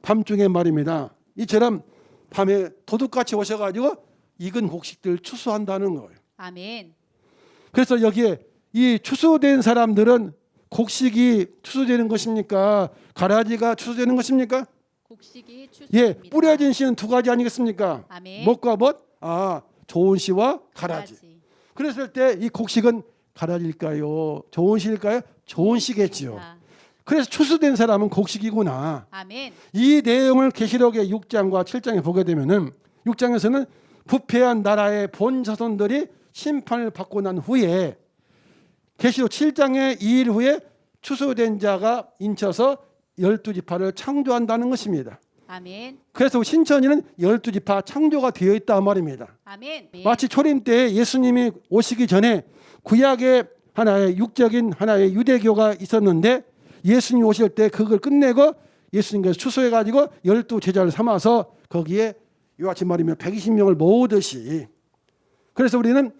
밤중에 말입니다. 이처럼 밤에 도둑같이 오셔가지고 익은 곡식들 추수한다는 거예요. 아멘. 그래서 여기에 이 추수된 사람들은 곡식이 추수되는 것입니까? 가라지가 추수되는 것입니까? 곡식이 예, 추수입니다. 뿌려진 씨는 두 가지 아니겠습니까? 아멘. 못과 못? 좋은 씨와 가라지. 그랬을 때 이 곡식은 가라지일까요? 좋은 씨일까요? 좋은 씨겠지요. 그래서 추수된 사람은 곡식이구나. 아멘. 이 내용을 계시록의 6장과 7장에 보게 되면은 6장에서는 부패한 나라의 본 자손들이 심판을 받고 난 후에 계시록 7장의 2일 후에 추수된 자가 인쳐서 12지파를 창조한다는 것입니다. 아멘. 그래서 신천지는 12지파 창조가 되어 있다 말입니다. 아멘. 마치 초림 때 예수님이 오시기 전에 구약의 하나의 육적인 하나의 유대교가 있었는데 예수님이 오실 때 그걸 끝내고 예수님께서 추수해가지고 12제자를 삼아서 거기에 이와 같이 말이면 120명을 모으듯이 그래서 우리는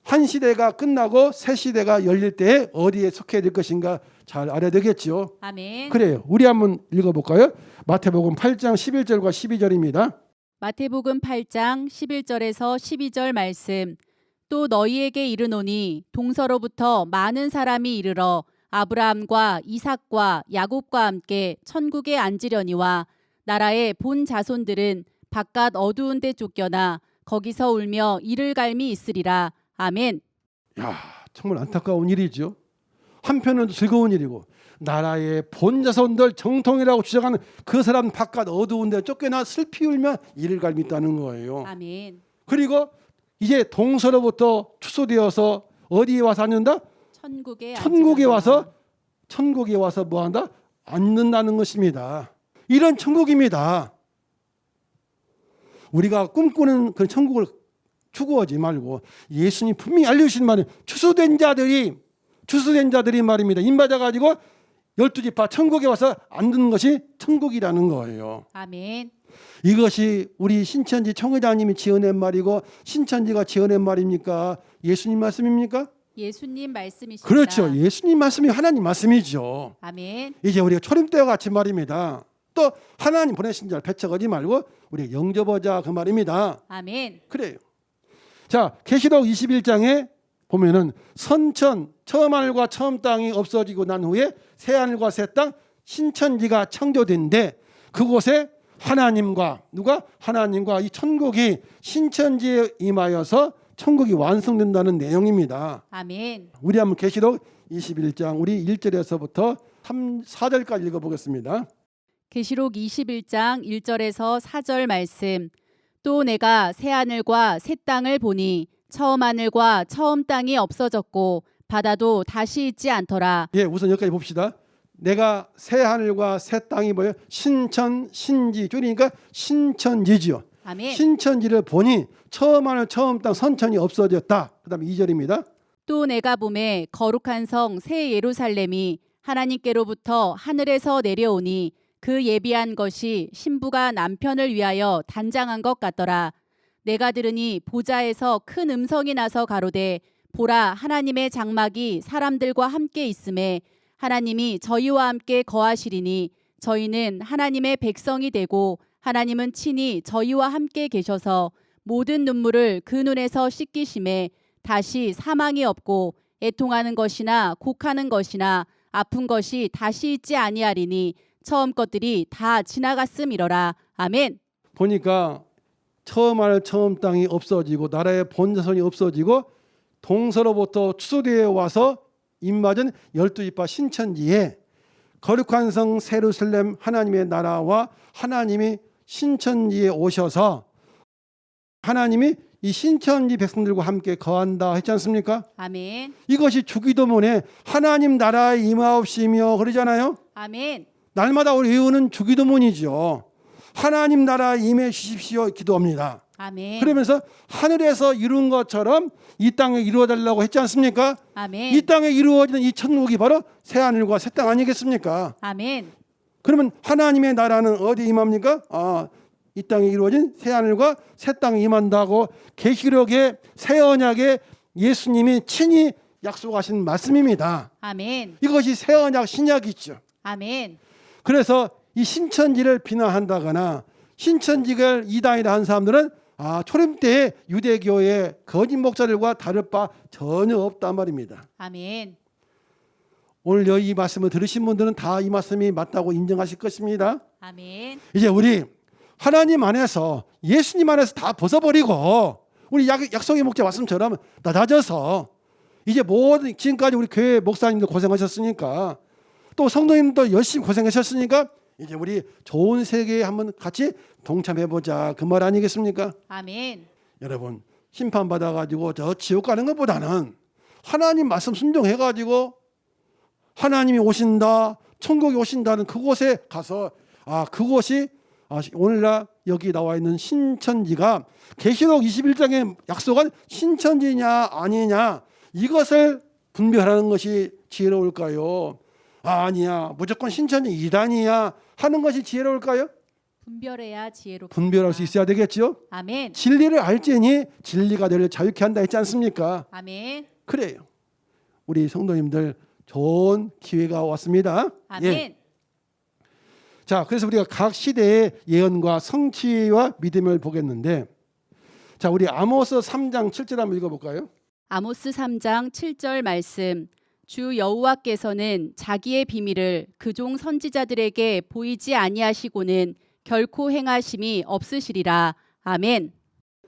한 시대가 끝나고 새 시대가 열릴 때 어디에 속해야 될 것인가 잘 알아야 되겠죠. 아멘. 그래요. 우리 한번 읽어볼까요? 마태복음 8장 11절과 12절입니다. 마태복음 8장 11절에서 12절 말씀. 또 너희에게 이르노니 동서로부터 많은 사람이 이르러 아브라함과 이삭과 야곱과 함께 천국에 앉으려니와 나라의 본 자손들은 바깥 어두운 데 쫓겨나 거기서 울며 이를 갈미 있으리라. 아멘. 야, 정말 안타까운 일이죠. 한편은 즐거운 일이고 나라의 본 자손들 정통이라고 주장하는 그 사람 바깥 어두운 데 쫓겨나 슬피 울며 이를 갈미 있다는 거예요. 아멘. 그리고 이제 동서로부터 추수되어서 어디에 와서 앉는다? 천국에 와서 뭐한다? 앉는다는 것입니다. 이런 천국입니다. 우리가 꿈꾸는 그 천국을 추구하지 말고 예수님 분명히 알려주신 말은 추수된 자들이 말입니다. 인받아 가지고 12지파 천국에 와서 앉는 것이 천국이라는 거예요. 아멘. 이것이 우리 신천지 총회장님이 지어낸 말이고 신천지가 지어낸 말입니까? 예수님 말씀입니까? 예수님 말씀이십니다. 그렇죠. 예수님 말씀이 하나님 말씀이죠. 아멘. 이제 우리가 초림 때와 같이 말입니다. 또 하나님 보내신 자를 배척하지 말고 우리 영접하자 그 말입니다. 아멘. 그래요. 자, 계시록 21장에 보면은 선천 처음 하늘과 처음 땅이 없어지고 난 후에 새 하늘과 새 땅 신천지가 창조된데 그곳에 하나님과 이 천국이 신천지에 임하여서 천국이 완성된다는 내용입니다. 아멘. 우리 한번 계시록 21장 우리 1절에서부터 4절까지 읽어보겠습니다. 계시록 21장 1절에서 4절 말씀. 또 내가 새 하늘과 새 땅을 보니 처음 하늘과 처음 땅이 없어졌고 바다도 다시 있지 않더라. 예, 우선 여기까지 봅시다. 내가 새 하늘과 새 땅이 뭐예요? 신지 줄이니까 신천지지요. 아멘. 신천지를 보니 처음 하늘 처음 땅 선천이 없어졌다. 그다음 2절입니다. 또 내가 보매 거룩한 성 새 예루살렘이 하나님께로부터 하늘에서 내려오니 그 예비한 것이 신부가 남편을 위하여 단장한 것 같더라. 내가 들으니 보좌에서 큰 음성이 나서 가로되 보라 하나님의 장막이 사람들과 함께 있음에 하나님이 저희와 함께 거하시리니 저희는 하나님의 백성이 되고 하나님은 친히 저희와 함께 계셔서 모든 눈물을 그 눈에서 씻기심에 다시 사망이 없고 애통하는 것이나 곡하는 것이나 아픈 것이 다시 있지 아니하리니 처음 것들이 다 지나갔음이러라. 아멘. 보니까 처음 하늘 처음 땅이 없어지고 나라의 본자손이 없어지고 동서로부터 추수되어 와서 입맞은 12지파 신천지에 거룩한 성 예루살렘 하나님의 나라와 하나님이 신천지에 오셔서 하나님이 이 신천지 백성들과 함께 거한다 했지 않습니까? 아멘. 이것이 주기도문에 하나님 나라에 임하옵시며 그러잖아요. 아멘. 날마다 우리 외우는 주기도문이죠. 하나님 나라에 임해 주십시오 기도합니다. 아멘. 그러면서 하늘에서 이룬 것처럼 이 땅에 이루어달라고 했지 않습니까? 아멘. 이 땅에 이루어지는 이 천국이 바로 새 하늘과 새 땅 아니겠습니까? 아멘. 그러면 하나님의 나라는 어디 임합니까? 이 땅에 이루어진 새 하늘과 새 땅에 임한다고 계시록의 새 언약에 예수님이 친히 약속하신 말씀입니다. 아멘. 이것이 새 언약 신약이죠. 아멘. 그래서 이 신천지를 비난한다거나 신천지를 이단이라 하는 사람들은 초림 때의 유대교의 거짓 목사들과 다를 바 전혀 없단 말입니다. 아멘. 오늘 이 말씀을 들으신 분들은 다 이 말씀이 맞다고 인정하실 것입니다. 아멘. 이제 우리 하나님 안에서 예수님 안에서 다 벗어버리고 우리 약속의 목자 말씀처럼 낮아져서 이제 모든 지금까지 우리 교회 목사님들 고생하셨으니까 또 성도님도 열심히 고생하셨으니까 이제 우리 좋은 세계에 한번 같이 동참해보자 그 말 아니겠습니까? 아멘. 여러분 심판받아가지고 저 지옥 가는 것보다는 하나님 말씀 순종해가지고 하나님이 오신다 천국이 오신다는 그곳에 가서 그곳이 오늘날 여기 나와 있는 신천지가 계시록 21장에 약속한 신천지냐 아니냐 이것을 분별하는 것이 지혜로울까요? 아니야 무조건 신천지 이단이야 하는 것이 지혜로울까요? 분별해야 지혜롭습니다. 분별할 수 있어야 되겠죠. 아멘. 진리를 알지니 진리가 너를 자유케 한다 했지 않습니까? 아멘. 그래요. 우리 성도님들 좋은 기회가 왔습니다. 아멘. 자, 그래서 우리가 각 시대의 예언과 성취와 믿음을 보겠는데, 자, 우리 아모스 3장 7절 한번 읽어볼까요? 아모스 3장 7절 말씀. 주 여호와께서는 자기의 비밀을 그종 선지자들에게 보이지 아니하시고는 결코 행하심이 없으시리라. 아멘.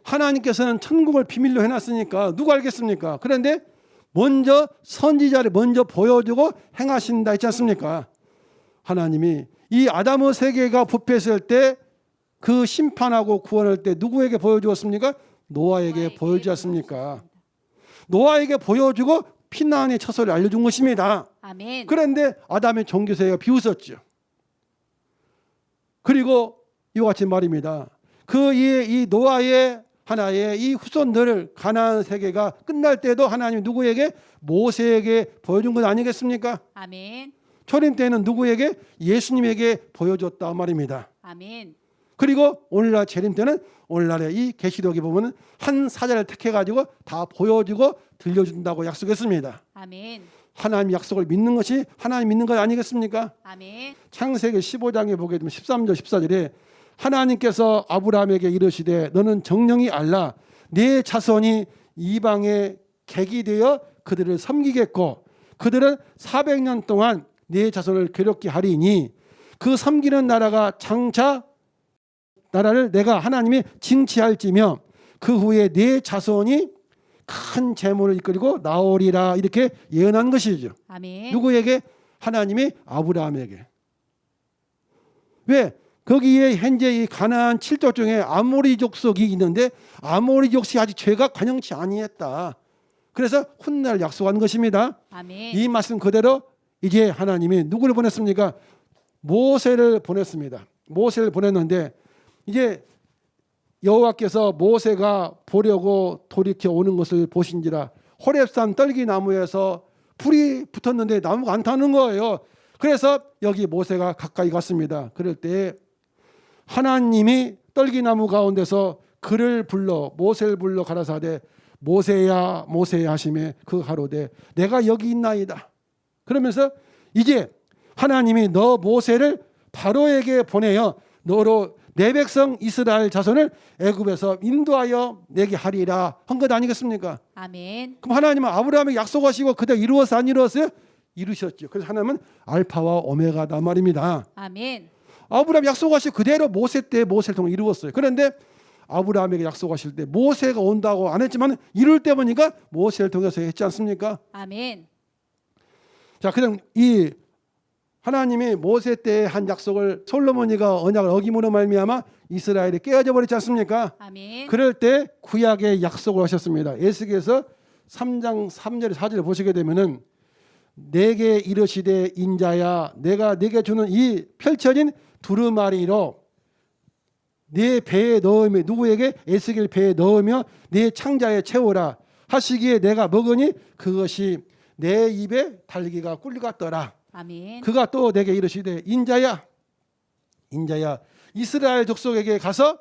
하나님께서는 천국을 비밀로 해놨으니까 누가 알겠습니까? 그런데 먼저 선지자를 먼저 보여주고 행하신다 했지 않습니까? 하나님이 이 아담의 세계가 부패했을 때 그 심판하고 구원할 때 누구에게 보여주었습니까? 노아에게 보여주지 않습니까? 노아에게 보여주고 피난의 처소를 알려준 것입니다. 아멘. 그런데 아담의 종교세계가 비웃었죠. 그리고 이와 같이 말입니다. 이 노아의 하나의 이 후손들을 가나안 세계가 끝날 때도 하나님 누구에게 모세에게 보여준 것 아니겠습니까? 아멘. 초림 때는 누구에게 예수님에게 보여줬다 말입니다. 아멘. 그리고 오늘날 재림 때는 오늘날의 이 계시록에 보면은 한 사자를 택해 가지고 다 보여주고 들려준다고 약속했습니다. 아멘. 하나님 약속을 믿는 것이 하나님 믿는 것 아니겠습니까? 아멘. 창세기 15장에 보게 되면 13절 14절에 하나님께서 아브라함에게 이르시되 너는 정령이 알라 내 자손이 이방의 객이 되어 그들을 섬기겠고 그들은 400년 동안 내 자손을 괴롭게 하리니 그 섬기는 나라가 장차 나라를 내가 하나님이 징치할지며 그 후에 내 자손이 큰 재물을 이끌고 나오리라 이렇게 예언한 것이죠. 아멘. 누구에게? 하나님이 아브라함에게. 왜? 거기에 현재 이 가나안 7족 중에 아모리 족속이 있는데 아모리 족속이 아직 죄가 관영치 아니했다. 그래서 훗날 약속한 것입니다. 아멘. 이 말씀 그대로 이제 하나님이 누구를 보냈습니까? 모세를 보냈습니다. 모세를 보냈는데 이제 여호와께서 모세가 보려고 돌이켜 오는 것을 보신지라 호렙산 떨기나무에서 불이 붙었는데 나무가 안 타는 거예요. 그래서 여기 모세가 가까이 갔습니다. 그럴 때 하나님이 떨기나무 가운데서 그를 불러 모세를 불러 가라사대 모세야 모세야 하시매 그 하루되 내가 여기 있나이다. 그러면서 이제 하나님이 너 모세를 바로에게 보내어 너로 내 백성 이스라엘 자손을 애굽에서 인도하여 내게 하리라 한 것 아니겠습니까? 아멘. 그럼 하나님은 아브라함에게 약속하시고 그대로 이루어서 안 이루었어요? 이루셨죠. 그래서 하나님은 알파와 오메가다 말입니다. 아멘. 아브라함 약속하시고 그대로 모세 때 모세를 통해 이루었어요. 그런데 아브라함에게 약속하실 때 모세가 온다고 안 했지만 이룰 때 보니까 모세를 통해서 했지 않습니까? 아멘. 자, 그냥 이 하나님이 모세 때 한 약속을 솔로몬이가 언약을 어김으로 말미암아 이스라엘이 깨어져 버렸지 않습니까? 아멘. 그럴 때 구약의 약속을 하셨습니다. 에스겔서 3장 3절 4절을 보시게 되면은 내게 이르시되 인자야 내가 네게 주는 이 펼쳐진 두루마리로 네 배에 넣으며 누구에게 에스겔 배에 넣으며 네 창자에 채우라 하시기에 내가 먹으니 그것이 내 입에 달기가 꿀 같더라. 아멘. 그가 또 내게 이르시되 인자야 인자야 이스라엘 족속에게 가서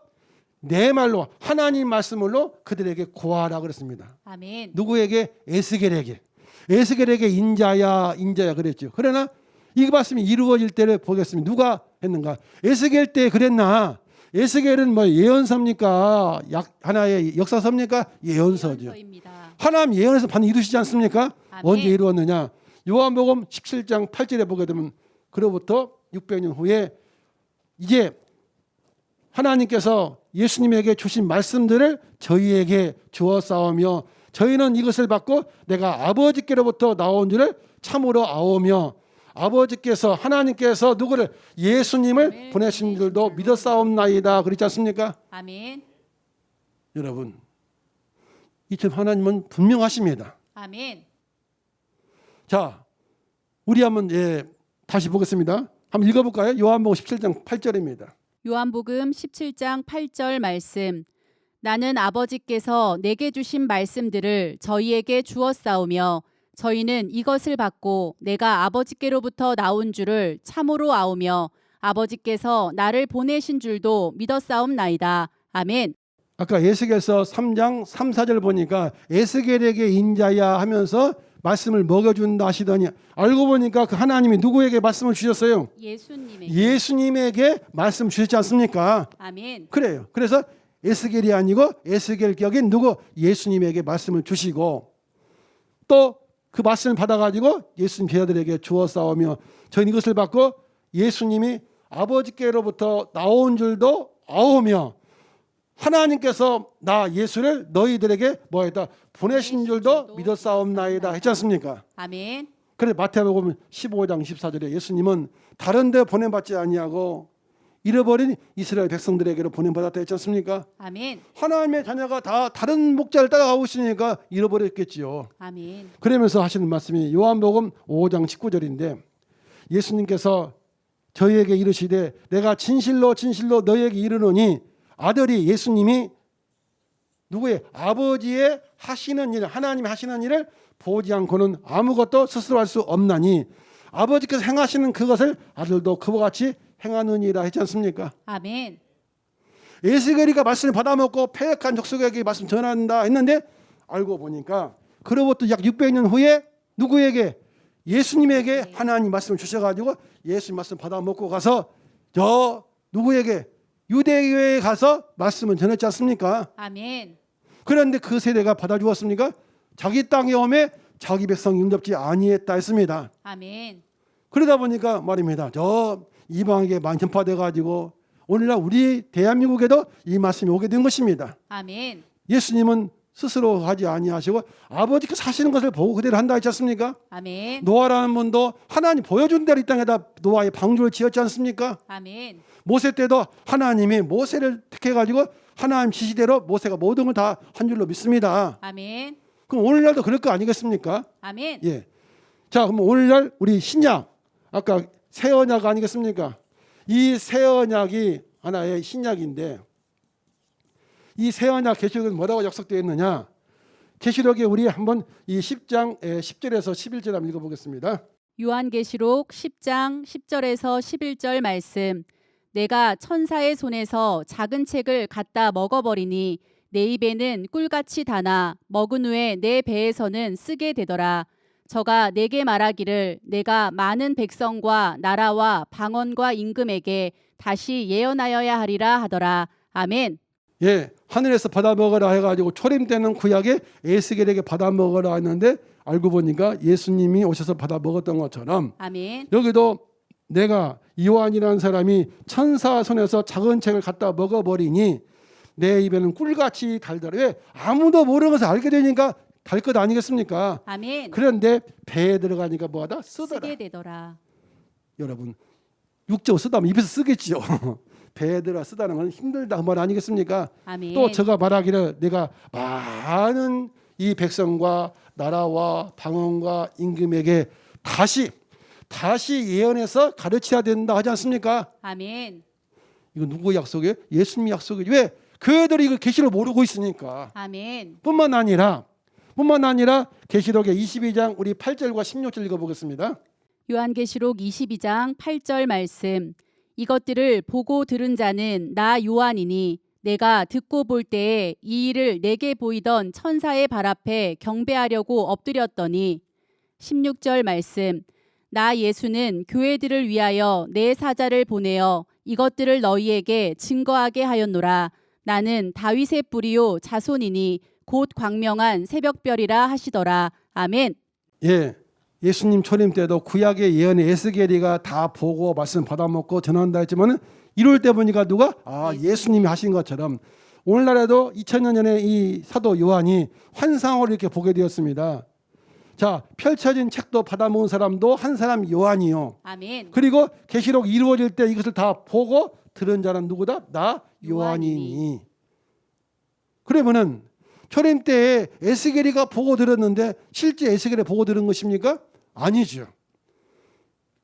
내 말로 하나님 말씀으로 그들에게 고하라 그랬습니다. 아멘. 누구에게? 에스겔에게. 에스겔에게 인자야 그랬죠. 그러나 이 말씀이 이루어질 때를 보겠습니다. 누가 했는가? 에스겔 때 그랬나? 에스겔은 뭐 예언서입니까? 하나의 역사서입니까? 예언서죠. 예언서입니다. 하나님 예언에서 반드시 이루시지 않습니까? 아멘. 언제 이루었느냐? 요한복음 17장 8절에 보게 되면 그로부터 600년 후에 이제 하나님께서 예수님에게 주신 말씀들을 저희에게 주었사오며 저희는 이것을 받고 내가 아버지께로부터 나온 줄을 참으로 아오며 아버지께서 하나님께서 누구를 예수님을 보내신 줄도 믿었사옵나이다 그랬지 않습니까? 아멘. 여러분 이처럼 하나님은 분명하십니다. 아멘. 자, 우리 한번 다시 보겠습니다. 한번 읽어볼까요? 요한복음 17장 8절입니다. 요한복음 17장 8절 말씀. 나는 아버지께서 내게 주신 말씀들을 저희에게 주었사오며 저희는 이것을 받고 내가 아버지께로부터 나온 줄을 참으로 아오며 아버지께서 나를 보내신 줄도 믿었사옵나이다. 아멘. 아까 에스겔서 3장 3, 4절 보니까 에스겔에게 인자야 하면서 말씀을 먹여준다 하시더니 알고 보니까 그 하나님이 누구에게 말씀을 주셨어요? 예수님에게 말씀 주셨지 않습니까? 아멘. 그래요. 그래서 에스겔이 아니고 에스겔 격인 누구? 예수님에게 말씀을 주시고 또 그 말씀을 받아가지고 예수님 제자들에게 주어 싸우며 저희는 이것을 받고 예수님이 아버지께로부터 나온 줄도 아오며 하나님께서 나 예수를 너희들에게 뭐했다 보내신 줄도 믿었사옵나이다 했지 않습니까? 아멘. 그래서 마태복음 15장 24절에 예수님은 다른 데 보내받지 아니하고 잃어버린 이스라엘 백성들에게로 보내받았다 했지 않습니까? 아멘. 하나님의 자녀가 다 다른 목자를 따라가고 있으니까 잃어버렸겠지요. 아멘. 그러면서 하시는 말씀이 요한복음 5장 19절인데 예수님께서 저희에게 이르시되 내가 진실로 진실로 너희에게 이르노니 아들이 예수님이 누구의 아버지의 하시는 일 하나님이 하시는 일을 보지 않고는 아무것도 스스로 할 수 없나니 아버지께서 행하시는 그것을 아들도 그와 같이 행하느니라 했지 않습니까? 아멘. 에스겔이가 말씀을 받아먹고 패역한 족속에게 말씀 전한다 했는데 알고 보니까 그로부터 약 600년 후에 누구에게? 예수님에게 하나님 말씀을 주셔가지고 예수님 말씀 받아먹고 가서 저 누구에게? 유대교회에 가서 말씀을 전했지 않습니까? 아멘. 그런데 그 세대가 받아주었습니까? 자기 땅에 오매 자기 백성 영접지 아니했다 했습니다. 아멘. 그러다 보니까 말입니다. 저 이방에게 많이 전파돼 가지고 오늘날 우리 대한민국에도 이 말씀이 오게 된 것입니다. 아멘. 예수님은 스스로 하지 아니하시고 아버지께서 하시는 것을 보고 그대로 한다 했지 않습니까? 아멘. 노아라는 분도 하나님 보여준 대로 이 땅에다 노아의 방주를 지었지 않습니까? 아멘. 모세 때도 하나님이 모세를 택해 가지고 하나님 지시대로 모세가 모든 걸 다 한 줄로 믿습니다. 아멘. 그럼 오늘날도 그럴 거 아니겠습니까? 아멘. 예. 자, 그럼 오늘날 우리 신약 아까 새 언약 아니겠습니까? 이 새 언약이 하나의 신약인데 이 새 언약 계시록은 뭐라고 약속되어 있느냐? 계시록에 우리 한번 이 10장 10절에서 11절 한번 읽어보겠습니다. 요한계시록 10장 10절에서 11절 말씀. 내가 천사의 손에서 작은 책을 갖다 먹어버리니 내 입에는 꿀같이 다나 먹은 후에 내 배에서는 쓰게 되더라. 저가 내게 말하기를 내가 많은 백성과 나라와 방언과 임금에게 다시 예언하여야 하리라 하더라. 아멘. 예, 하늘에서 받아 먹으라 해가지고 초림 때는 구약에 에스겔에게 받아 먹으라 했는데 알고 보니까 예수님이 오셔서 받아 먹었던 것처럼 아멘. 여기도 내가 요한이라는 사람이 천사 손에서 작은 책을 갖다 먹어버리니 내 입에는 꿀같이 달더라. 왜? 아무도 모르는 것을 알게 되니까 달 것 아니겠습니까? 아멘. 그런데 배에 들어가니까 뭐하다? 쓰더라. 쓰게 되더라. 여러분 육적 쓰다면 입에서 쓰겠지요. 배에 들어 쓰다는 건 힘들다 그 말 아니겠습니까? 아멘. 또 저가 말하기를 내가 많은 이 백성과 나라와 방언과 임금에게 다시 예언해서 가르쳐야 된다 하지 않습니까? 아멘. 이거 누구 약속이에요? 예수님 약속이죠. 왜? 그들이 그 계시를 모르고 있으니까. 아멘. 뿐만 아니라 계시록의 22장 우리 8절과 16절 읽어보겠습니다. 요한계시록 22장 8절 말씀. 이것들을 보고 들은 자는 나 요한이니 내가 듣고 볼 때에 이 일을 내게 보이던 천사의 발 앞에 경배하려고 엎드렸더니 16절 말씀 나 예수는 교회들을 위하여 내 사자를 보내어 이것들을 너희에게 증거하게 하였노라. 나는 다윗의 뿌리요 자손이니 곧 광명한 새벽별이라 하시더라. 아멘. 예, 예수님 초림 때도 구약의 예언의 에스겔이가 다 보고 말씀 받아먹고 전한다 했지만은 이럴 때 보니까 누가 예수님이 하신 것처럼 오늘날에도 2000년 전에 이 사도 요한이 환상으로 이렇게 보게 되었습니다. 자, 펼쳐진 책도 받아먹은 사람도 한 사람 요한이요. 아멘. 그리고 계시록 이루어질 때 이것을 다 보고 들은 자는 누구다? 나 요한이니. 그러면은 초림 때에 에스겔이가 보고 들었는데 실제 에스겔이 보고 들은 것입니까? 아니죠.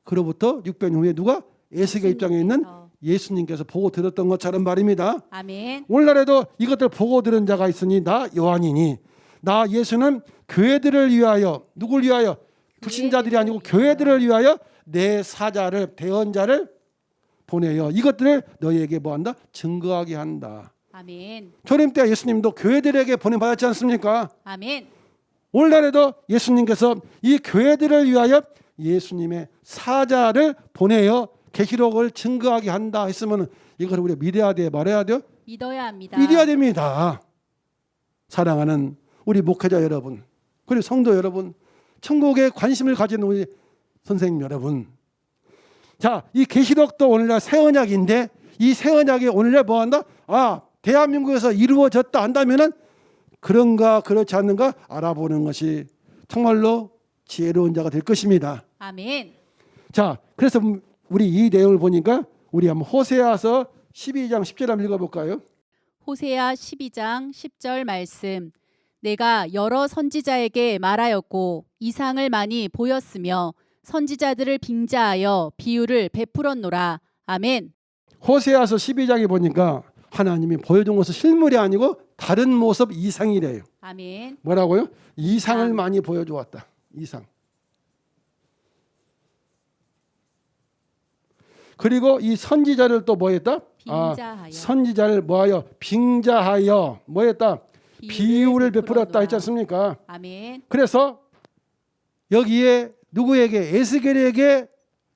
그로부터 600년 후에 누가 에스겔 입장에 있는 예수님께서 보고 들었던 것처럼 말입니다. 아멘. 오늘날에도 이것들 보고 들은 자가 있으니 나 요한이니 나 예수는 교회들을 위하여 누굴 위하여 불신자들이 아니고 교회들을 위하여 내 사자를 대언자를 보내요. 이것들을 너희에게 뭐한다? 증거하게 한다. 아멘. 초림 때 예수님도 교회들에게 보내받았지 않습니까? 아멘. 오늘날에도 예수님께서 이 교회들을 위하여 예수님의 사자를 보내어 계시록을 증거하게 한다 했으면 이걸 우리가 믿어야 돼, 말해야 돼요? 믿어야 합니다. 믿어야 됩니다. 사랑하는 우리 목회자 여러분, 그리고 성도 여러분, 천국에 관심을 가진 우리 선생님 여러분. 자, 이 계시록도 오늘날 새 언약인데 이 새 언약이 오늘날 뭐한다? 대한민국에서 이루어졌다 한다면은 그런가 그렇지 않는가 알아보는 것이 정말로 지혜로운 자가 될 것입니다. 아멘. 자, 그래서 우리 이 내용을 보니까 우리 한번 호세아서 12장 10절 한번 읽어볼까요? 호세아 12장 10절 말씀 내가 여러 선지자에게 말하였고 이상을 많이 보였으며 선지자들을 빙자하여 비유를 베풀었노라. 아멘. 호세아서 12장에 보니까 하나님이 보여준 것은 실물이 아니고 다른 모습 이상이래요. 아멘. 뭐라고요? 이상을 많이 보여주었다. 이상. 그리고 이 선지자를 또 뭐했다? 빙자하여. 선지자를 뭐하여? 빙자하여 뭐했다? 비유를 베풀었다 했지 않습니까? 아멘. 그래서 여기에 누구에게 에스겔에게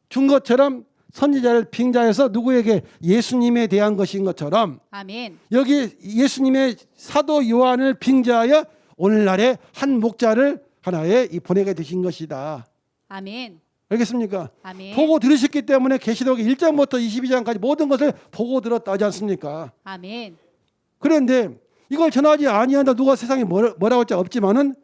준 것처럼 선지자를 빙자해서 누구에게 예수님에 대한 것인 것처럼 아멘. 여기 예수님의 사도 요한을 빙자하여 오늘날의 한 목자를 하나에 보내게 되신 것이다. 아멘. 알겠습니까? 아멘. 보고 들으셨기 때문에 계시록 1장부터 22장까지 모든 것을 보고 들었다 하지 않습니까? 아멘. 그런데 이걸 전하지 아니한다 누가 세상에 뭐라고 할 자 없지만은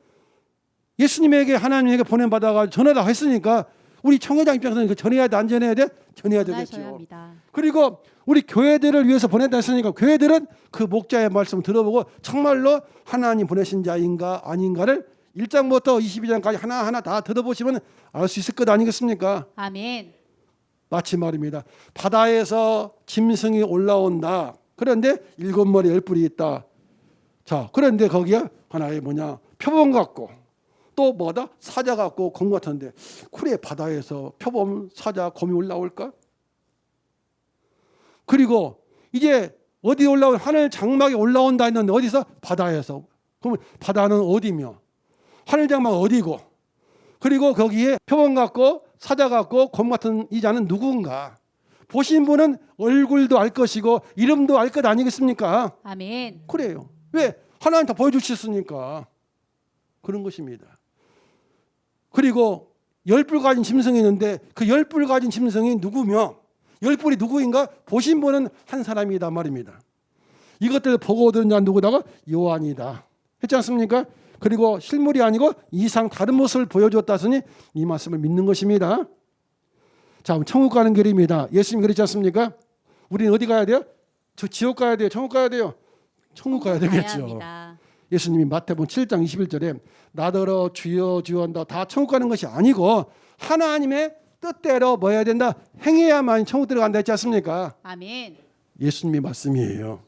예수님에게 하나님에게 보냄받아가 전하다 했으니까 우리 청회장 입장에서는 이거 전해야 돼, 안 전해야 돼? 전해야 되겠죠. 합니다. 그리고 우리 교회들을 위해서 보낸다 했으니까 교회들은 그 목자의 말씀을 들어보고 정말로 하나님 보내신 자인가 아닌가를 1장부터 22장까지 하나하나 다 들어보시면 알 수 있을 것 아니겠습니까? 아멘. 마치 말입니다. 바다에서 짐승이 올라온다. 그런데 7머리 10뿔이 있다. 자, 그런데 거기에 하나의 뭐냐? 표범 같고 또 뭐다? 사자 같고 곰 같은데 그래 바다에서 표범, 사자, 곰이 올라올까? 그리고 이제 어디 올라온 하늘 장막에 올라온다 했는데 어디서? 바다에서. 그러면 바다는 어디며? 하늘 장막 어디고? 그리고 거기에 표범 같고 사자 같고 곰 같은 이 자는 누군가? 보신 분은 얼굴도 알 것이고 이름도 알 것 아니겠습니까? 아멘. 그래요. 왜? 하나님 다 보여주셨으니까. 그런 것입니다. 그리고 10뿔 가진 짐승이 있는데 그 10뿔 가진 짐승이 누구며 10뿔이 누구인가? 보신 분은 한 사람이다 말입니다. 이것들을 보고 들은 자는 누구다가? 요한이다. 했지 않습니까? 그리고 실물이 아니고 이상 다른 모습을 보여줬다 하니 이 말씀을 믿는 것입니다. 자, 천국 가는 길입니다. 예수님 그랬지 않습니까? 우리는 어디 가야 돼요? 저 지옥 가야 돼요? 천국 가야 돼요? 천국 가야 되겠죠. 예수님이 마태복음 7장 21절에 나더러 주여 주여 한다. 다 천국 가는 것이 아니고 하나님의 뜻대로 뭐 해야 된다? 행해야만 천국 들어간다 했지 않습니까? 아멘. 예수님의 말씀이에요.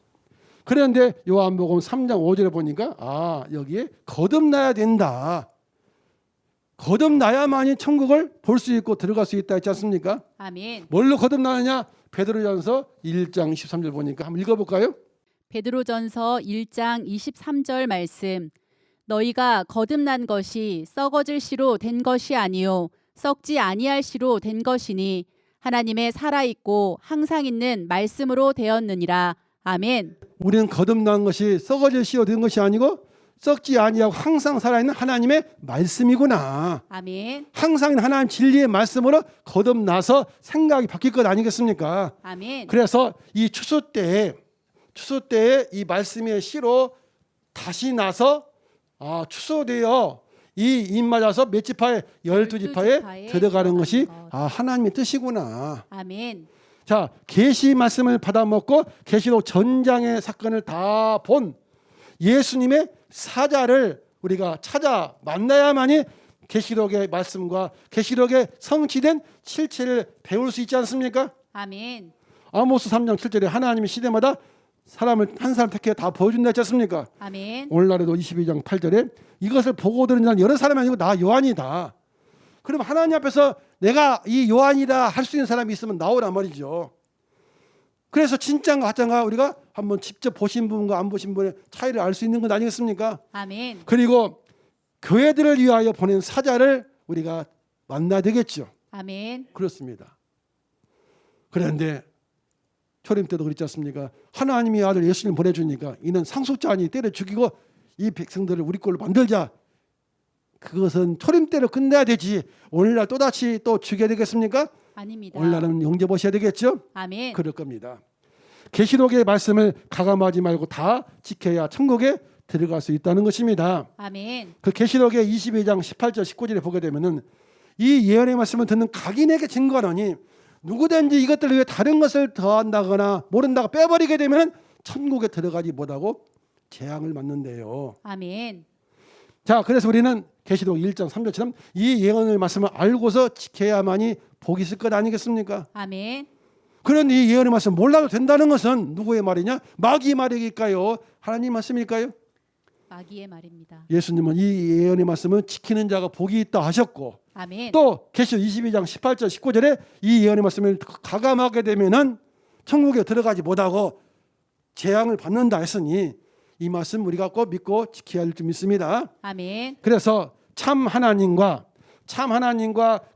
그런데 요한복음 3장 5절에 보니까 여기에 거듭나야 된다. 거듭나야만이 천국을 볼 수 있고 들어갈 수 있다 했지 않습니까? 아멘. 뭘로 거듭나느냐? 베드로전서 1장 23절 보니까 한번 읽어볼까요? 베드로전서 1장 23절 말씀. 너희가 거듭난 것이 썩어질 씨로 된 것이 아니요 썩지 아니할 씨로 된 것이니 하나님의 살아있고 항상 있는 말씀으로 되었느니라. 아멘. 우리는 거듭난 것이 썩어질 씨로 된 것이 아니고 썩지 아니하고 항상 살아있는 하나님의 말씀이구나. 아멘. 항상 있는 하나님 진리의 말씀으로 거듭나서 생각이 바뀔 것 아니겠습니까? 아멘. 그래서 이 추수 때에 이 말씀의 씨로 다시 나서 추수되어 이 입 맞아서 몇 지파에 12지파에 들어가는 것이 하나님의 뜻이구나. 아멘. 자, 계시 말씀을 받아먹고 계시록 전장의 사건을 다 본 예수님의 사자를 우리가 찾아 만나야만이 계시록의 말씀과 계시록의 성취된 실체를 배울 수 있지 않습니까? 아멘. 아모스 3장 7절에 하나님이 시대마다 사람을 한 사람 택해 다 보여준다 했지 않습니까? 아멘. 오늘날에도 22장 8절에 이것을 보고 들은 자는 여러 사람이 아니고 나 요한이다. 그럼 하나님 앞에서 내가 이 요한이다 할 수 있는 사람이 있으면 나오란 말이죠. 그래서 진짜인가 가짜인가 우리가 한번 직접 보신 분과 안 보신 분의 차이를 알 수 있는 것 아니겠습니까? 아멘. 그리고 교회들을 위하여 보낸 사자를 우리가 만나야 되겠죠. 아멘. 그렇습니다. 그런데 초림 때도 그랬지 않습니까? 하나님이 아들 예수님 보내주니까 이는 상속자 아니 때려 죽이고 이 백성들을 우리 걸로 만들자. 그것은 초림 때로 끝내야 되지. 오늘날 또다시 또 죽여야 되겠습니까? 아닙니다. 오늘날은 영접 보셔야 되겠죠? 아멘. 그럴 겁니다. 계시록의 말씀을 가감하지 말고 다 지켜야 천국에 들어갈 수 있다는 것입니다. 아멘. 그 계시록의 22장 18절 19절에 보게 되면은 이 예언의 말씀을 듣는 각인에게 증거하니 누구든지 이것들 외에 다른 것을 더한다거나 모른다고 빼버리게 되면 천국에 들어가지 못하고 재앙을 맞는데요. 아멘. 자, 그래서 우리는 계시록 1장 3절처럼 이 예언의 말씀을 알고서 지켜야만이 복이 있을 것 아니겠습니까? 아멘. 그런 이 예언의 말씀 몰라도 된다는 것은 누구의 말이냐? 마귀의 말일까요? 하나님 말씀일까요? 마귀의 말입니다. 예수님은 이 예언의 말씀은 지키는 자가 복이 있다 하셨고 아멘. 또 계시록 22장 18절 19절에 이 예언의 말씀을 가감하게 되면은 천국에 들어가지 못하고 재앙을 받는다 했으니 이 말씀 우리가 꼭 믿고 지켜야 할 줄 믿습니다. 아멘. 그래서 참 하나님과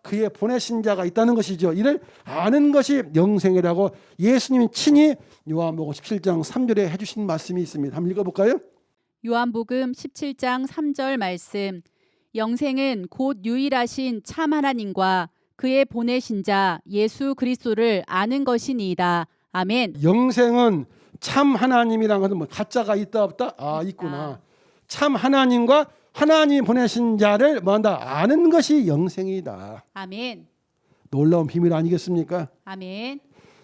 그의 보내신 자가 있다는 것이죠. 이를 아는 것이 영생이라고 예수님이 친히 요한복음 17장 3절에 해주신 말씀이 있습니다. 한번 읽어볼까요? 요한복음 17장 3절 말씀. 영생은 곧 유일하신 참 하나님과 그의 보내신 자 예수 그리스도를 아는 것이니이다. 아멘. 영생은 참 하나님이라는 것은 뭐 가짜가 있다 없다? 있구나. 참 하나님과 하나님 보내신 자를 뭐한다? 아는 것이 영생이다. 아멘. 놀라운 비밀 아니겠습니까? 아멘.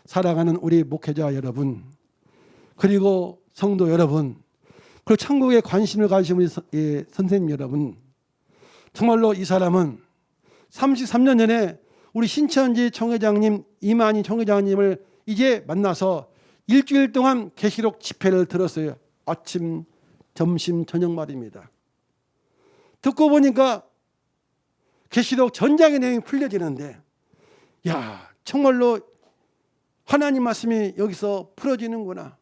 사랑하는 우리 목회자 여러분, 그리고 성도 여러분, 그리고 천국에 관심을 가지신 우리 선생님 여러분, 정말로 이 사람은 33년 전에 우리 신천지 총회장님 이만희 총회장님을 이제 만나서 일주일 동안 계시록 집회를 들었어요. 아침, 점심, 저녁 말입니다. 듣고 보니까 계시록 전장의 내용이 풀려지는데 야, 정말로 하나님 말씀이 여기서 풀어지는구나.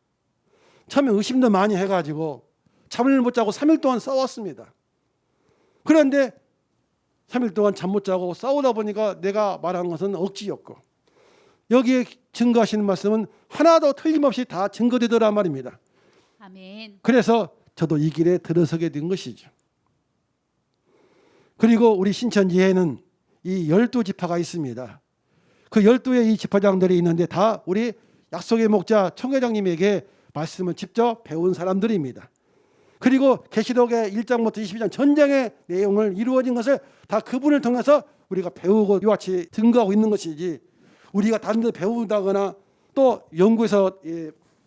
처음에 의심도 많이 해가지고 잠을 못 자고 3일 동안 싸웠습니다. 그런데 3일 동안 잠 못 자고 싸우다 보니까 내가 말한 것은 억지였고 여기에 증거하시는 말씀은 하나도 틀림없이 다 증거되더란 말입니다. 아멘. 그래서 저도 이 길에 들어서게 된 것이죠. 그리고 우리 신천지에는 이 12지파가 있습니다. 그 12의 이 지파장들이 있는데 다 우리 약속의 목자 총회장님에게 말씀을 직접 배운 사람들입니다. 그리고 계시록의 1장부터 22장 전쟁의 내용을 이루어진 것을 다 그분을 통해서 우리가 배우고 이와 같이 증거하고 있는 것이지 우리가 다른 데 배운다거나 또 연구해서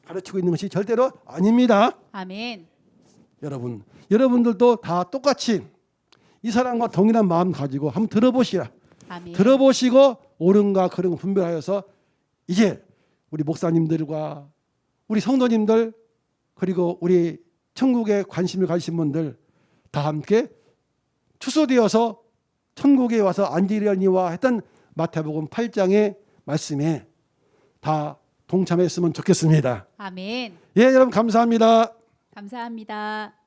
가르치고 있는 것이 절대로 아닙니다. 아멘. 여러분들도 다 똑같이 이 사람과 동일한 마음 가지고 한번 들어보시라. 아멘. 들어보시고 옳은가 그른가 분별하여서 이제 우리 목사님들과 우리 성도님들 그리고 우리 천국에 관심을 가지신 분들 다 함께 추수되어서 천국에 와서 앉으려니와 했던 마태복음 8장의 말씀에 다 동참했으면 좋겠습니다. 아멘. 예, 여러분 감사합니다. 감사합니다.